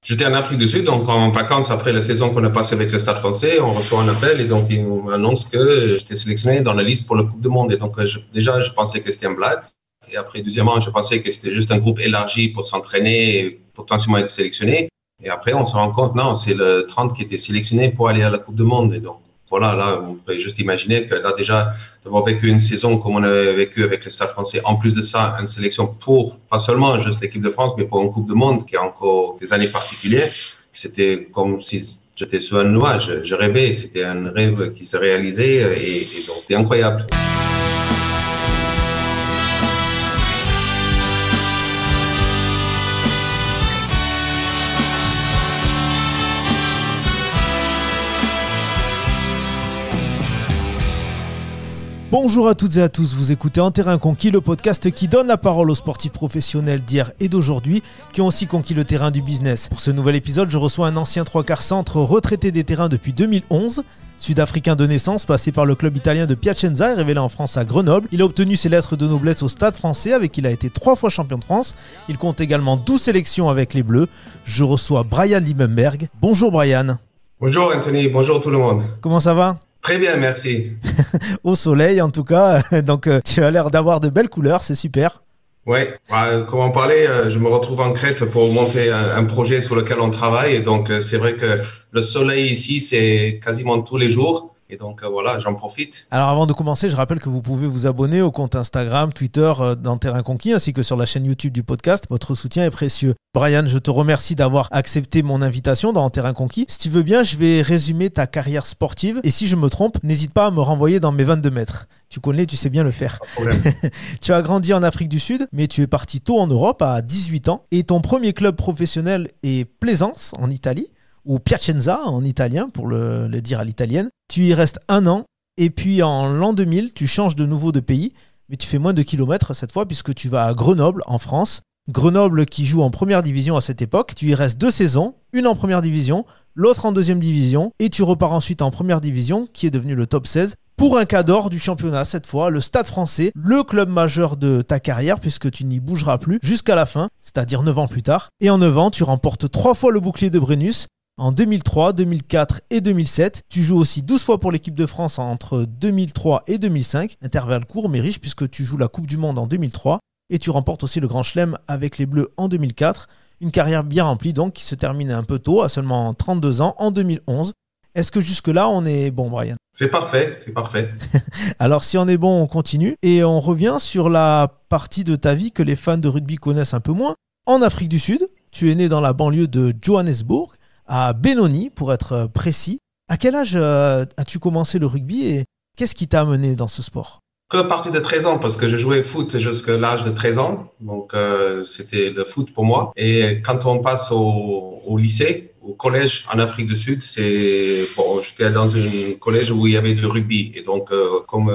J'étais en Afrique du Sud, donc en vacances après la saison qu'on a passée avec le Stade français, on reçoit un appel et donc ils nous annoncent que j'étais sélectionné dans la liste pour la Coupe du Monde. Et donc déjà, je pensais que c'était une blague. Et après, deuxièmement, je pensais que c'était juste un groupe élargi pour s'entraîner et potentiellement être sélectionné. Et après, on se rend compte, non, c'est le 30 qui était sélectionné pour aller à la Coupe du Monde. Et donc voilà, là, on peut juste imaginer que là déjà, d'avoir vécu une saison comme on avait vécu avec le Stade français, en plus de ça, une sélection pour, pas seulement juste l'équipe de France, mais pour une Coupe du Monde qui a encore des années particulières, c'était comme si j'étais sur un nuage. Je rêvais, c'était un rêve qui se réalisait et donc c'était incroyable. Bonjour à toutes et à tous, vous écoutez En Terrain Conquis, le podcast qui donne la parole aux sportifs professionnels d'hier et d'aujourd'hui qui ont aussi conquis le terrain du business. Pour ce nouvel épisode, je reçois un ancien 3/4 centre retraité des terrains depuis 2011. Sud-africain de naissance, passé par le club italien de Piacenza et révélé en France à Grenoble. Il a obtenu ses lettres de noblesse au Stade français avec qui il a été 3 fois champion de France. Il compte également 12 sélections avec les Bleus. Je reçois Brian Liebenberg. Bonjour Brian. Bonjour Anthony, bonjour tout le monde. Comment ça va ? Très bien, merci. Au soleil en tout cas, donc tu as l'air d'avoir de belles couleurs, c'est super. Oui, comme on parlait, je me retrouve en Crète pour monter un projet sur lequel on travaille. Et donc, c'est vrai que le soleil ici, c'est quasiment tous les jours. Et donc, voilà, j'en profite. Alors, avant de commencer, je rappelle que vous pouvez vous abonner au compte Instagram, Twitter d'En Terrain Conquis, ainsi que sur la chaîne YouTube du podcast. Votre soutien est précieux. Brian, je te remercie d'avoir accepté mon invitation dans En Terrain Conquis. Si tu veux bien, je vais résumer ta carrière sportive. Et si je me trompe, n'hésite pas à me renvoyer dans mes 22 mètres. Tu connais, tu sais bien le faire. Pas de problème. Tu as grandi en Afrique du Sud, mais tu es parti tôt en Europe à 18 ans. Et ton premier club professionnel est Plaisance, en Italie, ou Piacenza en italien, pour le dire à l'italienne. Tu y restes 1 an, et puis en l'an 2000, tu changes de nouveau de pays, mais tu fais moins de kilomètres cette fois, puisque tu vas à Grenoble, en France. Grenoble qui joue en première division à cette époque. Tu y restes 2 saisons, une en première division, l'autre en deuxième division, et tu repars ensuite en première division, qui est devenu le top 16, pour un cadre du championnat cette fois, le Stade français, le club majeur de ta carrière, puisque tu n'y bougeras plus jusqu'à la fin, c'est-à-dire 9 ans plus tard. Et en 9 ans, tu remportes 3 fois le bouclier de Brennus, en 2003, 2004 et 2007. Tu joues aussi 12 fois pour l'équipe de France entre 2003 et 2005. Intervalle court mais riche puisque tu joues la Coupe du Monde en 2003. Et tu remportes aussi le Grand Chelem avec les Bleus en 2004. Une carrière bien remplie donc qui se termine un peu tôt, à seulement 32 ans, en 2011. Est-ce que jusque-là, on est bon, Brian ? C'est parfait, c'est parfait. Alors, si on est bon, on continue. Et on revient sur la partie de ta vie que les fans de rugby connaissent un peu moins. En Afrique du Sud, tu es né dans la banlieue de Johannesburg, à Benoni, pour être précis. À quel âge as-tu commencé le rugby et qu'est-ce qui t'a amené dans ce sport ? Que à partir de 13 ans, parce que je jouais au foot jusqu'à l'âge de 13 ans. Donc, c'était le foot pour moi. Et quand on passe au lycée, au collège en Afrique du Sud, j'étais dans un collège où il y avait du rugby. Et donc, comme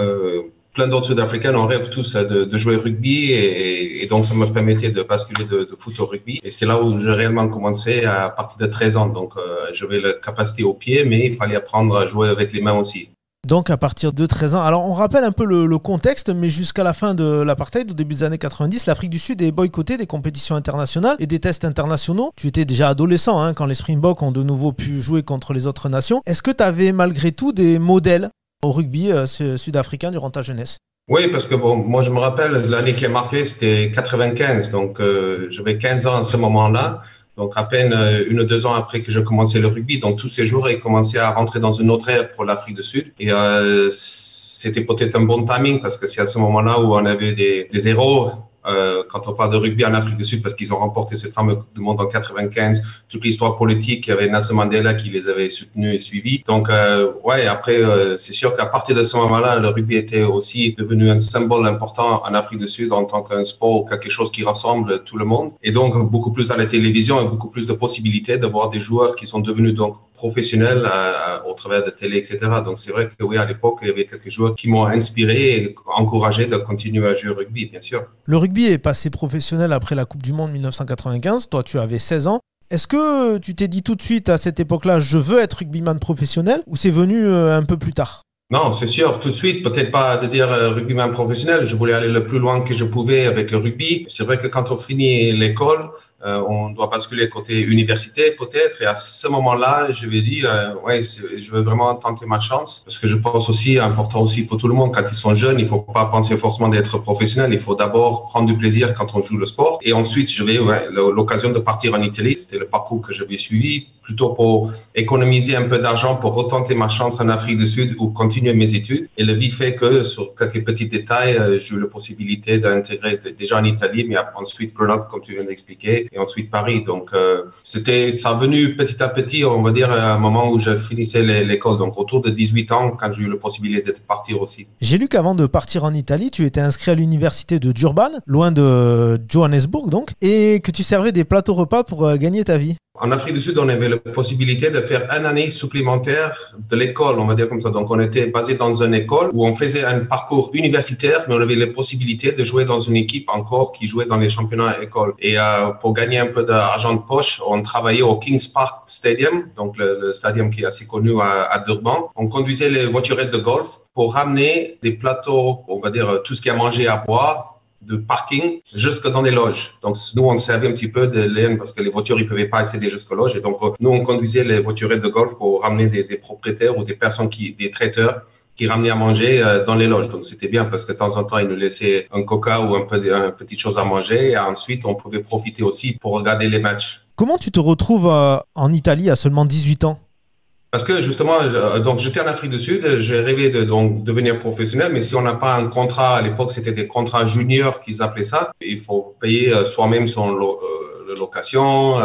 plein d'autres Sud-Africains, on rêve tous de jouer au rugby et donc ça me permettait de basculer de foot au rugby. Et c'est là où j'ai réellement commencé à partir de 13 ans. Donc, j'avais la capacité au pied, mais il fallait apprendre à jouer avec les mains aussi. Donc à partir de 13 ans, alors on rappelle un peu le contexte, mais jusqu'à la fin de l'apartheid, au début des années 90, l'Afrique du Sud est boycottée des compétitions internationales et des tests internationaux. Tu étais déjà adolescent quand les Springboks ont de nouveau pu jouer contre les autres nations. Est-ce que tu avais malgré tout des modèles au rugby sud-africain durant ta jeunesse ? Oui, parce que moi je me rappelle, l'année qui a marqué, c'était 95, donc j'avais 15 ans à ce moment-là. Donc, à peine 1 ou 2 ans après que je commençais le rugby. Donc, tous ces jours, il commençait à rentrer dans une autre ère pour l'Afrique du Sud. Et c'était peut-être un bon timing parce que c'est à ce moment-là où on avait des héros quand on parle de rugby en Afrique du Sud parce qu'ils ont remporté cette fameuse Coupe du Monde en 95. Toute l'histoire politique, il y avait Nelson Mandela qui les avait soutenus et suivis. Donc, après, c'est sûr qu'à partir de ce moment-là, le rugby était aussi devenu un symbole important en Afrique du Sud en tant qu'un sport, quelque chose qui rassemble tout le monde. Et donc, beaucoup plus à la télévision et beaucoup plus de possibilités de voir des joueurs qui sont devenus donc professionnels au travers de télé, etc. Donc, c'est vrai que oui, à l'époque, il y avait quelques joueurs qui m'ont inspiré et encouragé de continuer à jouer au rugby, bien sûr. Le rugby est passé professionnel après la Coupe du Monde 1995. Toi, tu avais 16 ans. Est-ce que tu t'es dit tout de suite à cette époque-là, je veux être rugbyman professionnel, ou c'est venu un peu plus tard ? Non, c'est sûr, tout de suite, peut-être pas de dire rugbyman professionnel. Je voulais aller le plus loin que je pouvais avec le rugby. C'est vrai que quand on finit l'école, On doit basculer côté université peut-être. Et à ce moment-là, je vais dire, ouais, je veux vraiment tenter ma chance parce que je pense aussi, important aussi pour tout le monde, quand ils sont jeunes, il faut pas penser forcément d'être professionnel. Il faut d'abord prendre du plaisir quand on joue le sport. Et ensuite, je vais l'occasion de partir en Italie. C'était le parcours que j'avais suivi, plutôt pour économiser un peu d'argent pour retenter ma chance en Afrique du Sud ou continuer mes études. Et la vie fait que sur quelques petits détails, j'ai eu la possibilité d'intégrer déjà en Italie, mais ensuite Grenoble, comme tu viens d'expliquer, et ensuite Paris. Donc, ça a venu petit à petit, on va dire, à un moment où je finissais l'école. Donc, autour de 18 ans, quand j'ai eu la possibilité de partir aussi. J'ai lu qu'avant de partir en Italie, tu étais inscrit à l'université de Durban, loin de Johannesburg donc, et que tu servais des plateaux repas pour gagner ta vie. En Afrique du Sud, on avait la possibilité de faire une année supplémentaire de l'école, on va dire comme ça. Donc, on était basé dans une école où on faisait un parcours universitaire, mais on avait la possibilité de jouer dans une équipe encore qui jouait dans les championnats écoles. Et pour gagner un peu d'argent de poche, on travaillait au Kings Park Stadium, donc le stadium qui est assez connu à Durban. On conduisait les voiturettes de golf pour ramener des plateaux, on va dire tout ce qui est à manger, à boire, de parking jusque dans les loges. Donc, nous, on servait un petit peu de laine parce que les voitures, ils pouvaient pas accéder jusqu'aux loges. Et donc, nous, on conduisait les voiturettes de golf pour ramener des propriétaires ou des personnes des traiteurs qui ramenaient à manger dans les loges. Donc, c'était bien parce que de temps en temps, ils nous laissaient un coca ou un petite chose à manger. Et ensuite, on pouvait profiter aussi pour regarder les matchs. Comment tu te retrouves en Italie à seulement 18 ans? Parce que justement, donc j'étais en Afrique du Sud, j'ai rêvé de donc devenir professionnel, mais si on n'a pas un contrat, à l'époque c'était des contrats juniors qu'ils appelaient ça, il faut payer soi-même son location,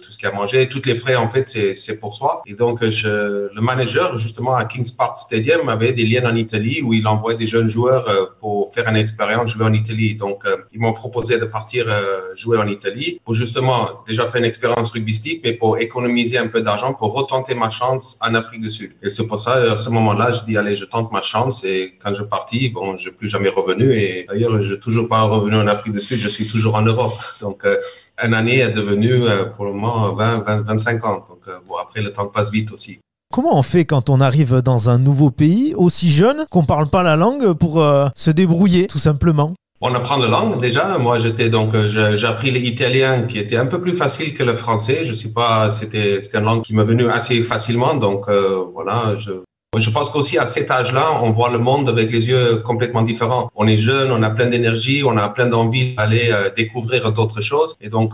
tout ce qu'il y a à manger, tous les frais en fait c'est pour soi. Et donc le manager justement à Kings Park Stadium avait des liens en Italie où il envoyait des jeunes joueurs pour faire une expérience jouer en Italie. Donc ils m'ont proposé de partir jouer en Italie pour justement déjà faire une expérience rugbystique, mais pour économiser un peu d'argent pour retenter ma chance en Afrique du Sud. Et c'est pour ça, à ce moment-là, je dis, allez, je tente ma chance. Et quand je partis, bon, je ne suis plus jamais revenu. Et d'ailleurs, je ne suis toujours pas revenu en Afrique du Sud, je suis toujours en Europe. Donc, une année est devenue, pour le moment, 25 ans. Donc, bon, après, le temps passe vite aussi. Comment on fait quand on arrive dans un nouveau pays, aussi jeune, qu'on ne parle pas la langue, pour se débrouiller, tout simplement? On apprend la langue déjà. Moi, j'ai appris l'italien qui était un peu plus facile que le français. Je sais pas, c'était une langue qui m'est venue assez facilement. Donc voilà, je pense qu'aussi à cet âge-là, on voit le monde avec les yeux complètement différents. On est jeune, on a plein d'énergie, on a plein d'envie d'aller découvrir d'autres choses. Et donc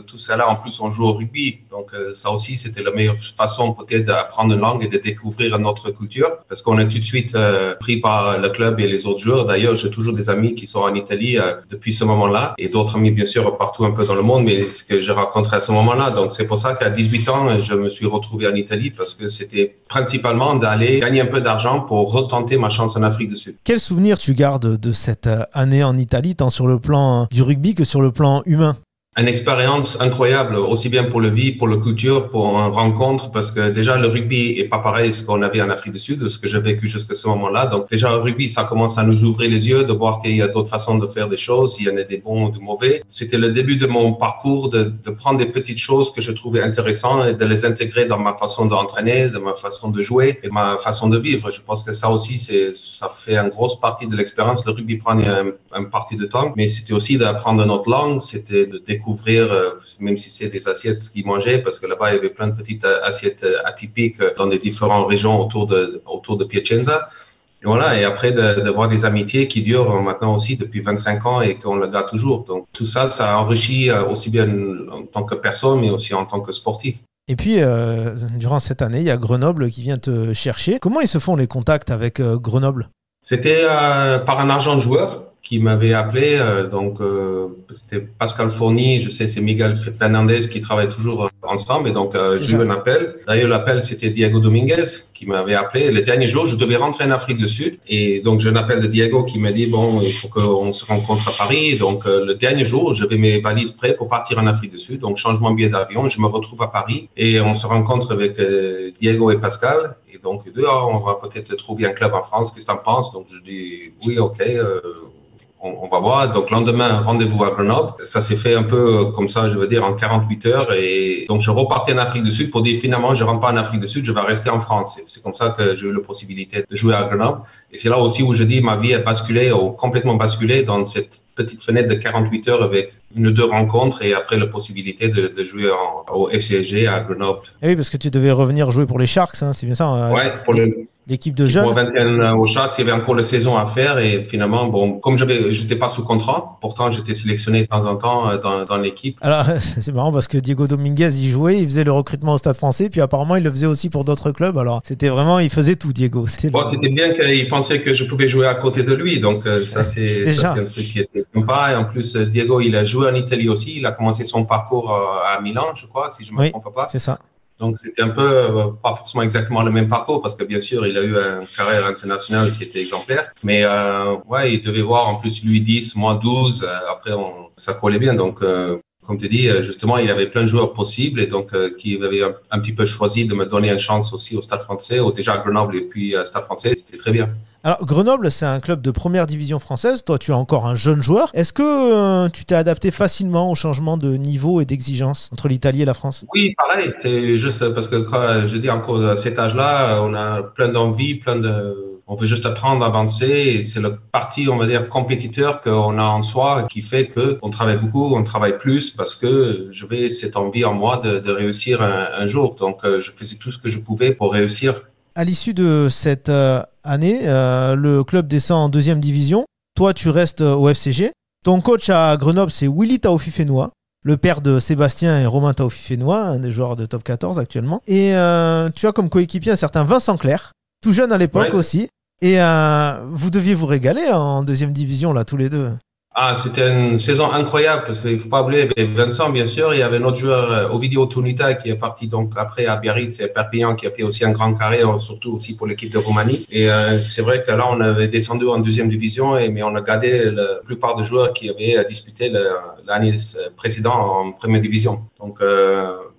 tout ça là, en plus, on joue au rugby. Donc ça aussi, c'était la meilleure façon peut-être d'apprendre une langue et de découvrir notre culture, parce qu'on est tout de suite pris par le club et les autres joueurs. D'ailleurs, j'ai toujours des amis qui sont en Italie depuis ce moment-là, et d'autres amis bien sûr partout un peu dans le monde, mais ce que j'ai rencontré à ce moment-là. Donc c'est pour ça qu'à 18 ans, je me suis retrouvé en Italie, parce que c'était principalement d'aller gagner un peu d'argent pour retenter ma chance en Afrique du Sud. Quel souvenir tu gardes de cette année en Italie, tant sur le plan du rugby que sur le plan humain? Une expérience incroyable, aussi bien pour le vie, pour la culture, pour une rencontre, parce que déjà le rugby est pas pareil ce qu'on avait en Afrique du Sud, ce que j'ai vécu jusqu'à ce moment-là. Donc déjà le rugby, ça commence à nous ouvrir les yeux, de voir qu'il y a d'autres façons de faire des choses, il y en a des bons ou des mauvais. C'était le début de mon parcours de prendre des petites choses que je trouvais intéressantes et de les intégrer dans ma façon d'entraîner, de ma façon de jouer et ma façon de vivre. Je pense que ça aussi, ça fait une grosse partie de l'expérience. Le rugby prend une partie de temps, mais c'était aussi d'apprendre une autre langue, c'était de découvrir, même si c'est des assiettes qu'ils mangeaient, parce que là-bas, il y avait plein de petites assiettes atypiques dans les différentes régions autour de Piacenza. Et voilà, et après, de voir des amitiés qui durent maintenant aussi depuis 25 ans et qu'on le garde toujours. Donc, tout ça, ça enrichit aussi bien en tant que personne, mais aussi en tant que sportif. Et puis, durant cette année, il y a Grenoble qui vient te chercher. Comment ils se font les contacts avec Grenoble? C'était par un agent de joueur qui m'avait appelé, c'était Pascal Fourny, je sais c'est Miguel Fernandez qui travaillent toujours ensemble, et donc j'ai eu un appel. D'ailleurs l'appel c'était Diego Dominguez qui m'avait appelé. Le dernier jour je devais rentrer en Afrique du Sud, et donc j'ai un appel de Diego qui m'a dit bon il faut qu'on se rencontre à Paris. Et donc le dernier jour j'avais mes valises prêtes pour partir en Afrique du Sud, donc changement de billet d'avion, je me retrouve à Paris et on se rencontre avec Diego et Pascal, et donc on va peut-être trouver un club en France, qu'est-ce que tu en penses? Donc je dis oui, ok, on va voir. Donc, lendemain, rendez-vous à Grenoble. Ça s'est fait un peu comme ça, je veux dire, en 48 heures. Et donc, je repartais en Afrique du Sud pour dire finalement, je ne rentre pas en Afrique du Sud, je vais rester en France. C'est comme ça que j'ai eu la possibilité de jouer à Grenoble. Et c'est là aussi où je dis ma vie a basculé, ou complètement basculé dans cette petite fenêtre de 48 heures avec une ou deux rencontres et après la possibilité de jouer au FCSG à Grenoble. Et oui, parce que tu devais revenir jouer pour les Sharks, hein, c'est bien ça. Ouais, pour l'équipe de jeunes. Pour 21 au Sharks, il y avait encore la saison à faire et finalement, bon, comme j'étais pas sous contrat, pourtant j'étais sélectionné de temps en temps dans l'équipe. Alors, c'est marrant parce que Diego Dominguez, il jouait, il faisait le recrutement au Stade Français, puis apparemment, il le faisait aussi pour d'autres clubs. Alors, c'était vraiment, il faisait tout, Diego. C'était bien qu'il pensait que je pouvais jouer à côté de lui, donc ça, c'est un truc qui était sympa. Et en plus, Diego, il a joué en Italie aussi, il a commencé son parcours à Milan, je crois, si je ne me trompe pas. C'est ça. Donc, c'était un peu, pas forcément exactement le même parcours, parce que bien sûr, il a eu une carrière internationale qui était exemplaire. Mais ouais, il devait voir en plus lui 10, moi 12. Après, ça collait bien. Donc, comme tu dis, justement, il avait plein de joueurs possibles et donc qui avait un petit peu choisi de me donner une chance aussi au Stade Français, ou déjà à Grenoble et puis Stade Français. C'était très bien. Alors, Grenoble, c'est un club de première division française. Toi, tu es encore un jeune joueur. Est-ce que tu t'es adapté facilement au changement de niveau et d'exigence entre l'Italie et la France? Oui, pareil. C'est juste parce que, quand je dis encore à cet âge-là, on a plein d'envie, on veut juste apprendre, avancer. Et c'est le parti, on va dire, compétiteur qu'on a en soi qui fait qu'on travaille beaucoup, on travaille plus parce que j'avais cette envie en moi de réussir un jour. Donc, je faisais tout ce que je pouvais pour réussir. À l'issue de cette année, le club descend en deuxième division. Toi, tu restes au FCG. Ton coach à Grenoble, c'est Willy Taofi-Fénois, le père de Sébastien et Romain Taofi-Fénois, un des joueurs de top 14 actuellement. Et tu as comme coéquipier un certain Vincent Clerc, tout jeune à l'époque aussi. Et vous deviez vous régaler en deuxième division, là, tous les deux. Ah, c'était une saison incroyable parce qu'il ne faut pas oublier Vincent, bien sûr. Il y avait notre joueur Ovidio Tunita qui est parti donc après à Biarritz et Perpignan qui a fait aussi un grand carrière, surtout aussi pour l'équipe de Roumanie. Et c'est vrai que là, on avait descendu en deuxième division, mais on a gardé la plupart des joueurs qui avaient disputé l'année précédente en première division. Donc,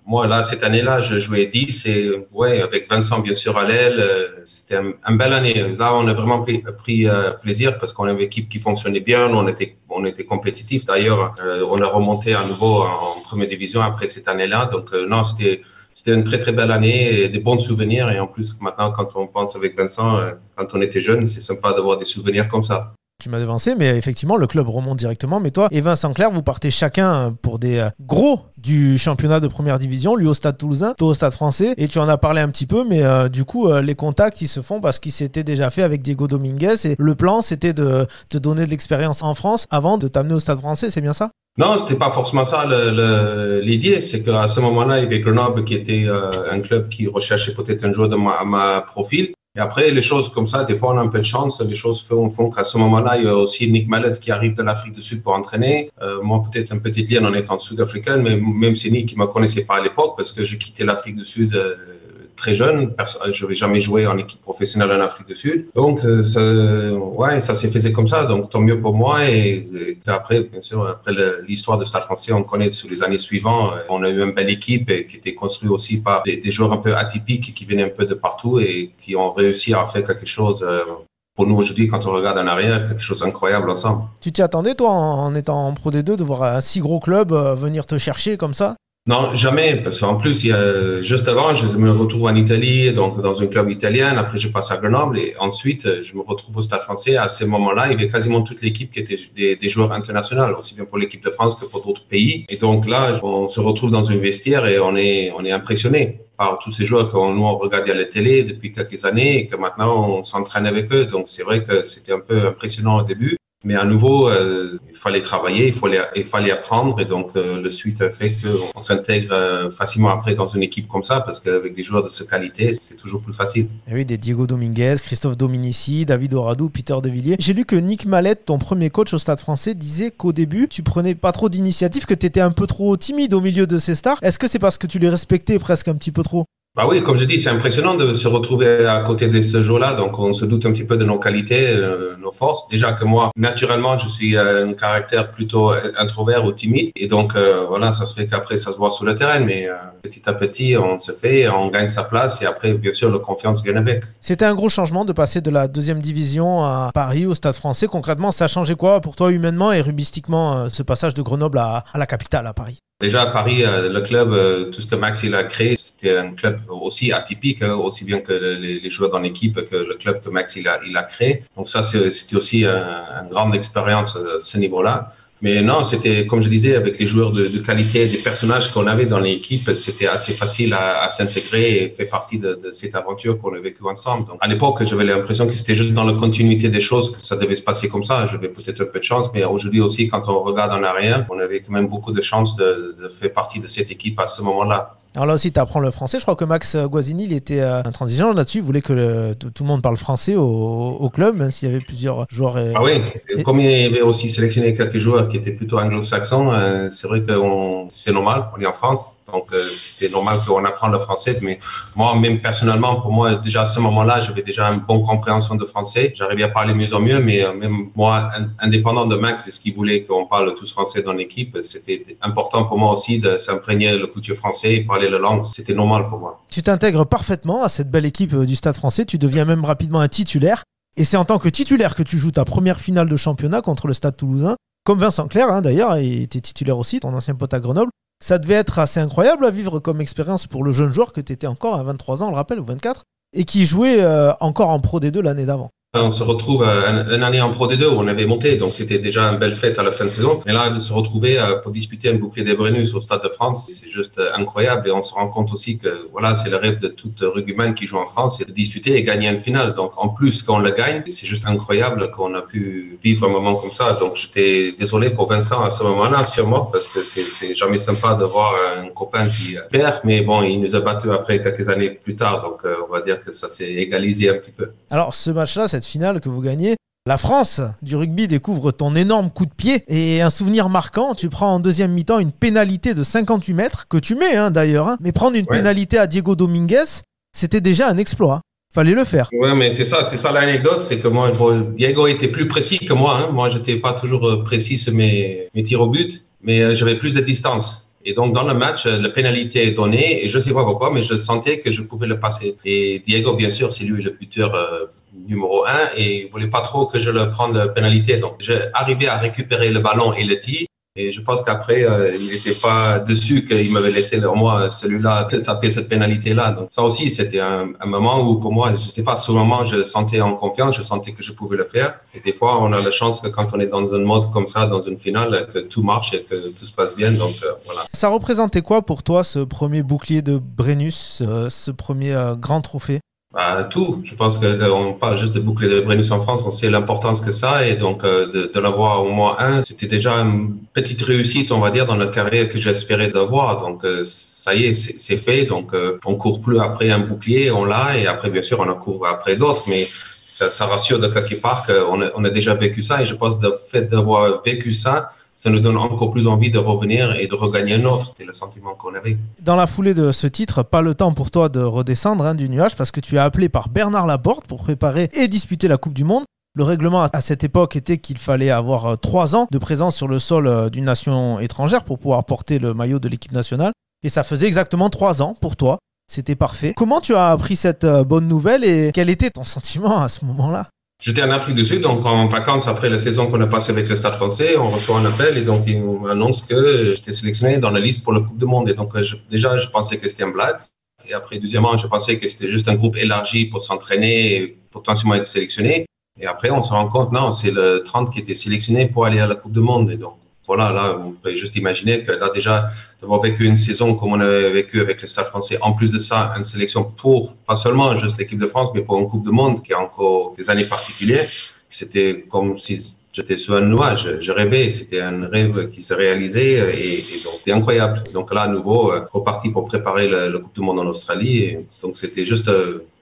moi, là, cette année-là, je jouais 10 et ouais, avec Vincent, bien sûr, à l'aile, c'était une belle année. Là, on a vraiment pris plaisir parce qu'on avait une équipe qui fonctionnait bien, on était compétitifs. D'ailleurs, on a remonté à nouveau en première division après cette année-là. Donc, non, c'était une très, très belle année et des bons souvenirs. Et en plus, maintenant, quand on pense avec Vincent, quand on était jeune, c'est sympa d'avoir des souvenirs comme ça. Tu m'as devancé, mais effectivement, le club remonte directement. Mais toi et Vincent Clerc, vous partez chacun pour des gros du championnat de première division, lui au Stade Toulousain, toi au Stade Français. Et tu en as parlé un petit peu, mais du coup, les contacts, ils se font parce qu'ils s'étaient déjà fait avec Diego Dominguez. Et le plan, c'était de te donner de l'expérience en France avant de t'amener au Stade Français, c'est bien ça? Non, c'était pas forcément ça l'idée. C'est qu'à ce moment-là, il y avait Grenoble qui était un club qui recherchait peut-être un joueur de ma profil. Et après, les choses comme ça, des fois, on a un peu de chance. Les choses font qu'à ce moment-là, il y a aussi Nick Mallet qui arrive de l'Afrique du Sud pour entraîner. Moi, peut-être un petit lien en étant sud-africain, mais même si Nick ne me connaissait pas à l'époque parce que j'ai quitté l'Afrique du Sud très jeune. Je n'avais jamais joué en équipe professionnelle en Afrique du Sud. Donc, ça s'est fait comme ça. Donc, tant mieux pour moi. Et après, bien sûr, après l'histoire de Stade Français, on connaît sur les années suivantes. On a eu une belle équipe qui était construite aussi par des joueurs un peu atypiques qui venaient un peu de partout et qui ont réussi à faire quelque chose. Pour nous aujourd'hui, quand on regarde en arrière, quelque chose d'incroyable ensemble. Tu t'y attendais, toi, en étant en Pro D2, de voir un si gros club venir te chercher comme ça? Non, jamais, parce qu'en plus, juste avant, je me retrouve en Italie, donc dans un club italien. Après, je passe à Grenoble et ensuite, je me retrouve au Stade Français. À ce moment-là, il y avait quasiment toute l'équipe qui était des joueurs internationaux, aussi bien pour l'équipe de France que pour d'autres pays. Et donc là, on se retrouve dans un vestiaire et on est impressionné par tous ces joueurs que nous on regardait à la télé depuis quelques années et que maintenant on s'entraîne avec eux. Donc c'est vrai que c'était un peu impressionnant au début. Mais à nouveau, il fallait travailler, il fallait apprendre. Et donc, le suite a fait qu'on s'intègre facilement après dans une équipe comme ça, parce qu'avec des joueurs de cette qualité, c'est toujours plus facile. Et oui, des Diego Dominguez, Christophe Dominici, David Oradou, Peter De Villiers. J'ai lu que Nick Mallet, ton premier coach au Stade Français, disait qu'au début, tu prenais pas trop d'initiative, que tu étais un peu trop timide au milieu de ces stars. Est-ce que c'est parce que tu les respectais presque un petit peu trop? Bah oui, comme je dis, c'est impressionnant de se retrouver à côté de ce jeu-là. Donc, on se doute un petit peu de nos qualités, nos forces. Déjà que moi, naturellement, je suis un caractère plutôt introvert ou timide. Et donc, voilà, ça se fait qu'après, ça se voit sur le terrain. Mais petit à petit, on se fait, on gagne sa place. Et après, bien sûr, la confiance vient avec. C'était un gros changement de passer de la deuxième division à Paris, au Stade Français. Concrètement, ça a changé quoi pour toi humainement et rubistiquement, ce passage de Grenoble à la capitale, à Paris? Déjà à Paris, le club, tout ce que Max il a créé, c'était un club aussi atypique, aussi bien que les joueurs dans l'équipe que le club que Max il a créé. Donc ça, c'était aussi une grande expérience à ce niveau-là. Mais non, c'était, comme je disais, avec les joueurs de qualité, des personnages qu'on avait dans l'équipe, c'était assez facile à s'intégrer et fait partie de cette aventure qu'on a vécue ensemble. Donc, à l'époque, j'avais l'impression que c'était juste dans la continuité des choses que ça devait se passer comme ça. J'avais peut-être un peu de chance, mais aujourd'hui aussi, quand on regarde en arrière, on avait quand même beaucoup de chance de faire partie de cette équipe à ce moment-là. Alors là aussi, tu apprends le français. Je crois que Max Guazzini, il était intransigeant là-dessus. Il voulait que tout le monde parle français au club, même s'il y avait plusieurs joueurs. Ah oui, comme il avait aussi sélectionné quelques joueurs qui étaient plutôt anglo-saxons, c'est vrai que c'est normal, on est en France, donc c'était normal qu'on apprenne le français. Mais moi, même personnellement, pour moi, déjà à ce moment-là, j'avais déjà une bonne compréhension de français. J'arrivais à parler mieux en mieux, mais même moi, indépendant de Max, c'est ce qu'il voulait qu'on parle tous français dans l'équipe. C'était important pour moi aussi de s'imprégner de la culture française et parler la langue. C'était normal pour moi. Tu t'intègres parfaitement à cette belle équipe du Stade français. Tu deviens même rapidement un titulaire. Et c'est en tant que titulaire que tu joues ta première finale de championnat contre le Stade Toulousain. Comme Vincent Clerc, d'ailleurs, et tu es titulaire aussi, ton ancien pote à Grenoble. Ça devait être assez incroyable à vivre comme expérience pour le jeune joueur que tu étais encore à 23 ans, on le rappelle, ou 24, et qui jouait encore en Pro D2 l'année d'avant. On se retrouve une année en Pro D2 où on avait monté, donc c'était déjà une belle fête à la fin de saison. Mais là, de se retrouver pour disputer un bouclier des Brennus au Stade de France, c'est juste incroyable. Et on se rend compte aussi que voilà, c'est le rêve de tout rugbyman qui joue en France, c'est de disputer et gagner une finale. Donc en plus, quand on le gagne, c'est juste incroyable qu'on a pu vivre un moment comme ça. Donc j'étais désolé pour Vincent à ce moment-là, sûrement, parce que c'est jamais sympa de voir un copain qui perd. Mais bon, il nous a battus après quelques années plus tard. Donc on va dire que ça s'est égalisé un petit peu. Alors ce match-là, cette finale que vous gagnez, la France du rugby découvre ton énorme coup de pied et un souvenir marquant. Tu prends en deuxième mi-temps une pénalité de 58 mètres que tu mets d'ailleurs. Mais prendre une pénalité à Diego Dominguez, c'était déjà un exploit. Fallait le faire. Ouais, mais c'est ça l'anecdote, c'est que moi, Diego était plus précis que moi. Moi, j'étais pas toujours précis sur mes tirs au but, mais j'avais plus de distance. Et donc, dans le match, la pénalité est donnée et je sais pas pourquoi, mais je sentais que je pouvais le passer. Et Diego, bien sûr, c'est lui le buteur numéro 1 et il voulait pas trop que je le prenne la pénalité. Donc, j'ai arrivé à récupérer le ballon et le tir. Et je pense qu'après, il n'était pas dessus qu'il m'avait laissé, moi, celui-là, taper cette pénalité-là. Donc, ça aussi, c'était un moment où, pour moi, je sais pas, sur le moment, je sentais en confiance, je sentais que je pouvais le faire. Et des fois, on a la chance que quand on est dans un mode comme ça, dans une finale, que tout marche et que tout se passe bien. Donc, voilà. Ça représentait quoi pour toi, ce premier bouclier de Brennus, ce premier grand trophée? Tout. Je pense qu'on parle juste de bouclier de Brennus en France, on sait l'importance que ça et donc de l'avoir au moins un, c'était déjà une petite réussite, on va dire, dans la carrière que j'espérais d'avoir. Donc ça y est, c'est fait. Donc on court plus après un bouclier, on l'a et après bien sûr on en court après d'autres, mais ça rassure de quelque part qu'on a déjà vécu ça et je pense que le fait d'avoir vécu ça nous donne encore plus envie de revenir et de regagner un autre. C'est le sentiment qu'on avait. Dans la foulée de ce titre, pas le temps pour toi de redescendre du nuage parce que tu es appelé par Bernard Laporte pour préparer et disputer la Coupe du Monde. Le règlement à cette époque était qu'il fallait avoir 3 ans de présence sur le sol d'une nation étrangère pour pouvoir porter le maillot de l'équipe nationale. Et ça faisait exactement 3 ans pour toi. C'était parfait. Comment tu as appris cette bonne nouvelle et quel était ton sentiment à ce moment-là ? J'étais en Afrique du Sud, donc en vacances après la saison qu'on a passée avec le Stade français, on reçoit un appel et donc ils m'annoncent que j'étais sélectionné dans la liste pour la Coupe du Monde. Et donc déjà, je pensais que c'était une blague. Et après, deuxièmement, je pensais que c'était juste un groupe élargi pour s'entraîner et potentiellement être sélectionné. Et après, on se rend compte, non, c'est le 30 qui était sélectionné pour aller à la Coupe du Monde. Et donc, voilà, là, on peut juste imaginer que là, déjà, d'avoir vécu une saison comme on avait vécu avec le Stade français, en plus de ça, une sélection pour, pas seulement juste l'équipe de France, mais pour une Coupe du Monde qui a encore des années particulières. C'était comme si j'étais sur un nuage. Je rêvais, c'était un rêve qui s'est réalisé et donc c'était incroyable. Donc là, à nouveau, reparti pour préparer la Coupe du Monde en Australie. Et donc c'était juste...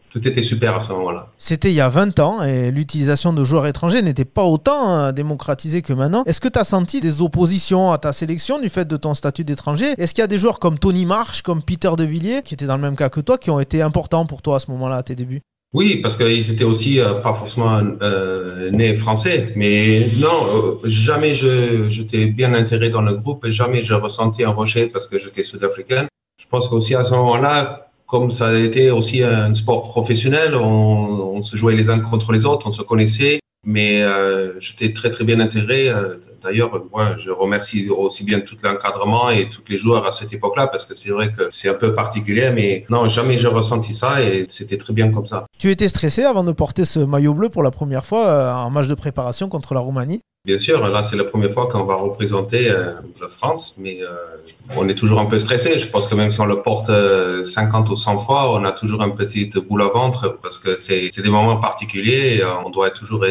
Tout était super à ce moment-là. C'était il y a 20 ans et l'utilisation de joueurs étrangers n'était pas autant démocratisée que maintenant. Est-ce que tu as senti des oppositions à ta sélection du fait de ton statut d'étranger ? Est-ce qu'il y a des joueurs comme Tony Marsh, comme Peter De Villiers, qui étaient dans le même cas que toi, qui ont été importants pour toi à ce moment-là, à tes débuts ? Oui, parce qu'ils étaient aussi pas forcément nés français. Mais non, jamais j'étais bien intégré dans le groupe et jamais je ressentais un rejet parce que j'étais sud-africain. Je pense qu'aussi à ce moment-là, comme ça a été aussi un sport professionnel, on se jouait les uns contre les autres, on se connaissait. Mais j'étais très très bien intégré. D'ailleurs, moi, je remercie aussi bien tout l'encadrement et tous les joueurs à cette époque-là, parce que c'est vrai que c'est un peu particulier, mais non, jamais je ressenti ça et c'était très bien comme ça. Tu étais stressé avant de porter ce maillot bleu pour la première fois en match de préparation contre la Roumanie? Bien sûr, là, c'est la première fois qu'on va représenter la France, mais on est toujours un peu stressé. Je pense que même si on le porte 50 ou 100 fois, on a toujours un petit boule au ventre parce que c'est des moments particuliers. Et, on doit toujours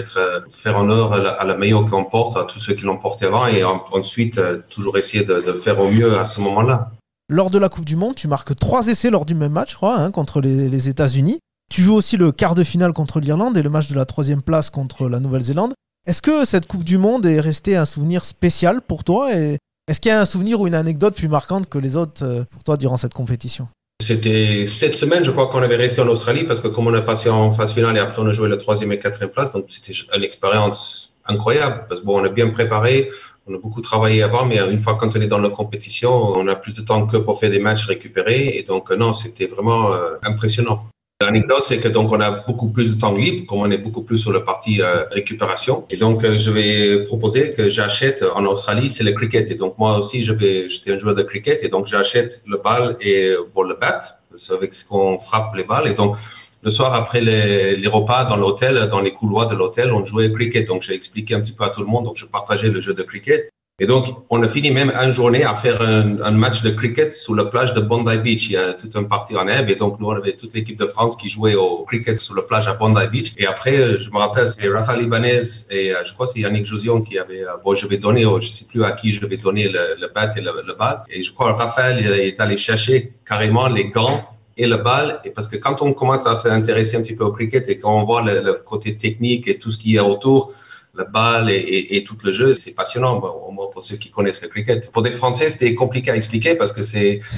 faire honneur à la maillot qu'on porte, à tous ceux qui l'ont porté avant, et ensuite toujours essayer de faire au mieux à ce moment-là. Lors de la Coupe du Monde, tu marques 3 essais lors du même match, je crois, contre les États-Unis. Tu joues aussi le quart de finale contre l'Irlande et le match de la 3e place contre la Nouvelle-Zélande. Est-ce que cette Coupe du Monde est restée un souvenir spécial pour toi et est-ce qu'il y a un souvenir ou une anecdote plus marquante que les autres pour toi durant cette compétition? C'était cette semaine, je crois qu'on avait resté en Australie parce que comme on a passé en phase finale et après on a joué la 3e et 4e place, donc c'était une expérience incroyable parce que bon, on a bien préparé, on a beaucoup travaillé avant, mais une fois quand on est dans la compétition, on a plus de temps que pour faire des matchs récupérés et donc non, c'était vraiment impressionnant. L'anecdote, c'est que donc on a beaucoup plus de temps libre, comme on est beaucoup plus sur la partie récupération. Et donc je vais proposer que j'achète en Australie, c'est le cricket. Et donc moi aussi, j'étais un joueur de cricket, et donc j'achète le bal et pour le bat, c'est avec ce qu'on frappe les balles. Et donc le soir après les repas dans l'hôtel, dans les couloirs de l'hôtel, on jouait au cricket. Donc j'ai expliqué un petit peu à tout le monde. Donc je partageais le jeu de cricket. Et donc, on a fini même une journée à faire un match de cricket sur la plage de Bondi Beach. Il y a tout un parti en herbe. Et donc, nous, on avait toute l'équipe de France qui jouait au cricket sur la plage à Bondi Beach. Et après, je me rappelle, c'était Rafael Ibanez et je crois que c'est Yannick Josion qui avait, bon, je vais donner, je sais plus à qui je vais donner le bat et le bal. Et je crois que Rafael, il est allé chercher carrément les gants et le bal. Et parce que quand on commence à s'intéresser un petit peu au cricket et quand on voit le côté technique et tout ce qu'il y a autour, le bal et tout le jeu, c'est passionnant, bon, au moins pour ceux qui connaissent le cricket. Pour des Français, c'était compliqué à expliquer parce que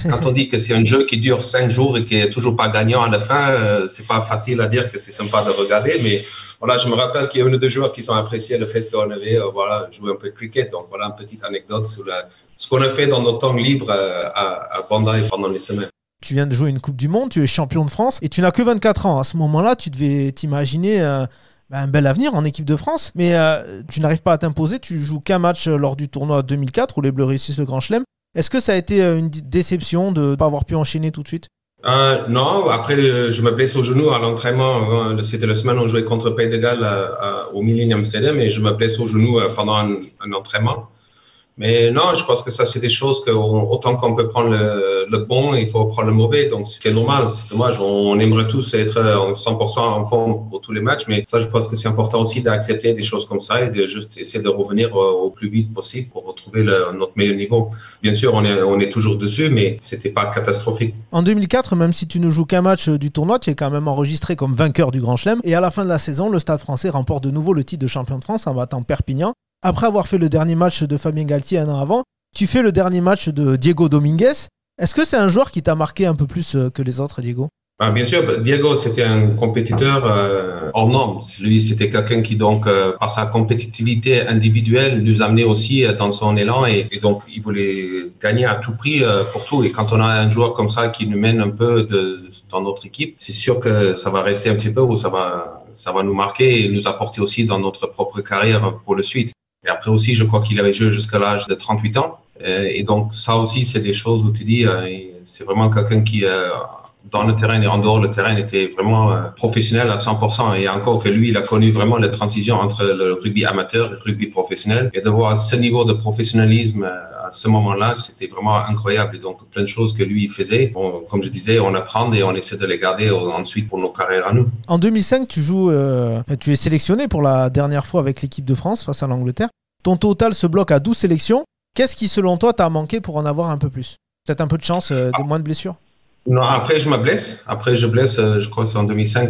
quand on dit que c'est un jeu qui dure 5 jours et qui est toujours pas gagnant à la fin, c'est pas facile à dire que c'est sympa de regarder, mais voilà, je me rappelle qu'il y a un ou deux joueurs qui ont apprécié le fait qu'on avait joué un peu de cricket. Donc voilà une petite anecdote sur ce qu'on a fait dans nos temps libres à Bondi pendant les semaines. Tu viens de jouer une Coupe du Monde, tu es champion de France et tu n'as que 24 ans. À ce moment-là, tu devais t'imaginer un bel avenir en équipe de France, mais tu n'arrives pas à t'imposer, tu joues qu'un match lors du tournoi 2004 où les Bleus réussissent le Grand Chelem. Est-ce que ça a été une déception de ne pas avoir pu enchaîner tout de suite? Non, après je me blesse au genou à l'entraînement. C'était la semaine où on jouait contre Pays de Galles au Millennium Stadium et je me blesse au genou pendant un entraînement. Mais non, je pense que ça, c'est des choses que autant qu'on peut prendre le bon, il faut prendre le mauvais. Donc, c'est normal. C'est dommage. On aimerait tous être en 100% en forme pour tous les matchs. Mais ça, je pense que c'est important aussi d'accepter des choses comme ça et de juste essayer de revenir au plus vite possible pour retrouver notre meilleur niveau. Bien sûr, on est toujours dessus, mais c'était pas catastrophique. En 2004, même si tu ne joues qu'un match du tournoi, tu es quand même enregistré comme vainqueur du Grand Chelem. Et à la fin de la saison, le Stade Français remporte de nouveau le titre de champion de France en battant Perpignan. Après avoir fait le dernier match de Fabien Galtier un an avant, tu fais le dernier match de Diego Dominguez. Est-ce que c'est un joueur qui t'a marqué un peu plus que les autres, Diego? Bien sûr, Diego, c'était un compétiteur hors norme. Lui, c'était quelqu'un qui, donc, par sa compétitivité individuelle, nous amenait aussi dans son élan et donc, il voulait gagner à tout prix pour tout. Et quand on a un joueur comme ça qui nous mène un peu dans notre équipe, c'est sûr que ça va rester un petit peu ou ça va nous marquer et nous apporter aussi dans notre propre carrière pour le suite. Et après aussi, je crois qu'il avait joué jusqu'à l'âge de 38 ans. Et donc, ça aussi, c'est des choses où tu dis, c'est vraiment quelqu'un qui, dans le terrain et en dehors le terrain, était vraiment professionnel à 100%. Et encore que lui, il a connu vraiment la transition entre le rugby amateur et le rugby professionnel. Et de voir ce niveau de professionnalisme à ce moment-là, c'était vraiment incroyable. Et donc, plein de choses que lui faisait. Bon, comme je disais, on apprend et on essaie de les garder ensuite pour nos carrières à nous. En 2005, tu es sélectionné pour la dernière fois avec l'équipe de France face à l'Angleterre. Ton total se bloque à 12 sélections. Qu'est-ce qui, selon toi, t'a manqué pour en avoir un peu plus? Peut-être un peu de chance, moins de blessures? Non, après, je me blesse. Après, je blesse, je crois que c'est en 2005,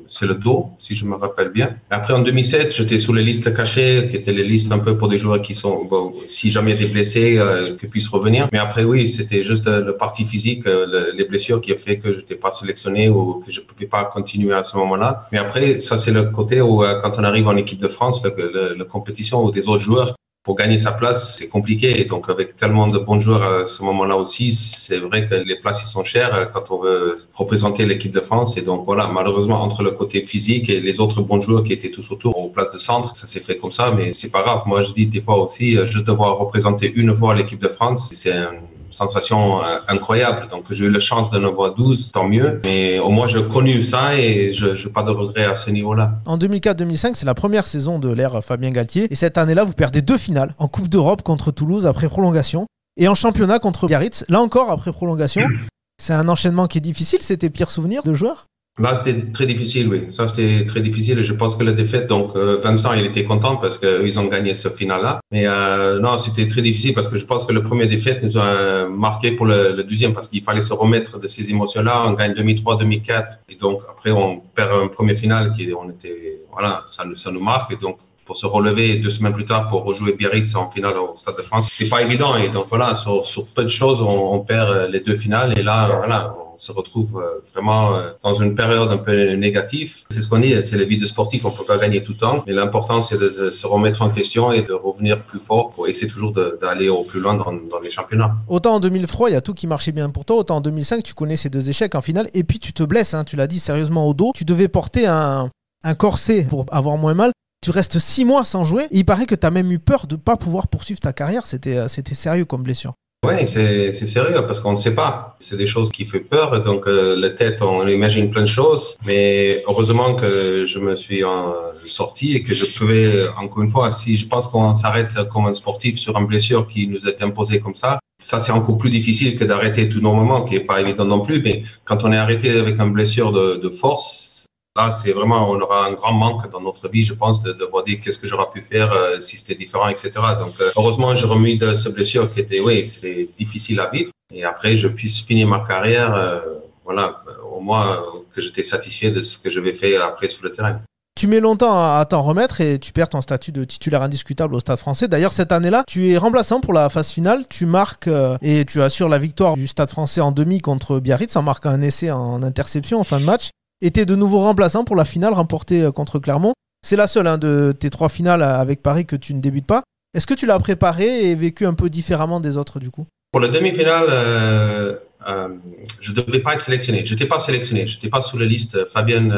c'est le dos, si je me rappelle bien. Après, en 2007, j'étais sous les listes cachées, qui étaient les listes un peu pour des joueurs qui sont, bon, si jamais des blessés, qui puissent revenir. Mais après, oui, c'était juste le parti physique, les blessures qui a fait que je n'étais pas sélectionné ou que je ne pouvais pas continuer à ce moment-là. Mais après, ça, c'est le côté où, quand on arrive en équipe de France, la compétition ou des autres joueurs, pour gagner sa place, c'est compliqué. Et donc, avec tellement de bons joueurs à ce moment-là aussi, c'est vrai que les places, ils sont chères quand on veut représenter l'équipe de France. Et donc, voilà, malheureusement, entre le côté physique et les autres bons joueurs qui étaient tous autour aux places de centre, ça s'est fait comme ça, mais c'est pas grave. Moi, je dis des fois aussi, juste devoir représenter une fois l'équipe de France, c'est une sensation incroyable. Donc, j'ai eu la chance de en avoir 12, tant mieux. Mais au moins, j'ai connu ça et je n'ai pas de regrets à ce niveau-là. En 2004-2005, c'est la première saison de l'ère Fabien Galtier. Et cette année-là, vous perdez 2 finales. En Coupe d'Europe contre Toulouse après prolongation. Et en championnat contre Biarritz, là encore après prolongation. C'est un enchaînement qui est difficile. C'était pire souvenir de joueur? Là, c'était très difficile, oui. Ça, c'était très difficile. Et je pense que la défaite, donc Vincent, il était content parce qu'ils ont gagné ce final-là. Mais non, c'était très difficile parce que je pense que le premier défaite nous a marqué pour le deuxième parce qu'il fallait se remettre de ces émotions-là. On gagne 2003, 2004. Et donc, après, on perd un premier final voilà, ça nous marque. Et donc, pour se relever 2 semaines plus tard pour rejouer Biarritz en finale au Stade de France, c'était pas évident. Et donc, voilà, sur peu de choses, on perd les 2 finales. Et là, voilà, on se retrouve vraiment dans une période un peu négative. C'est ce qu'on dit, c'est la vie de sportif, on peut pas gagner tout le temps. Mais l'important, c'est de se remettre en question et de revenir plus fort pour essayer toujours d'aller au plus loin dans les championnats. Autant en 2003, il y a tout qui marchait bien pour toi. Autant en 2005, tu connais ces 2 échecs en finale. Et puis tu te blesses, hein, tu l'as dit sérieusement au dos. Tu devais porter un corset pour avoir moins mal. Tu restes 6 mois sans jouer. Et il paraît que tu as même eu peur de ne pas pouvoir poursuivre ta carrière. C'était sérieux comme blessure. Oui, c'est sérieux parce qu'on ne sait pas. C'est des choses qui font peur. Donc, la tête, on imagine plein de choses. Mais heureusement que je me suis sorti et que je pouvais, encore une fois, si je pense qu'on s'arrête comme un sportif sur une blessure qui nous est imposée comme ça c'est encore plus difficile que d'arrêter tout normalement, qui n'est pas évident non plus. Mais quand on est arrêté avec une blessure de force, là, c'est vraiment, on aura un grand manque dans notre vie, je pense, de voir dire qu'est-ce que j'aurais pu faire si c'était différent, etc. Donc, heureusement, j'ai remis de cette blessure qui était, c'était difficile à vivre. Et après, je puisse finir ma carrière, voilà, au moins que j'étais satisfait de ce que je vais faire après sur le terrain. Tu mets longtemps à t'en remettre et tu perds ton statut de titulaire indiscutable au Stade Français. D'ailleurs, cette année-là, tu es remplaçant pour la phase finale. Tu marques et tu assures la victoire du Stade Français en demi contre Biarritz en marquant un essai en interception en fin de match. Et t'es de nouveau remplaçant pour la finale remportée contre Clermont. C'est la seule de tes 3 finales avec Paris que tu ne débutes pas. Est-ce que tu l'as préparée et vécu un peu différemment des autres du coup? Pour la demi-finale, je ne devais pas être sélectionné. Je n'étais pas sélectionné. Je n'étais pas sur la liste. Fabien,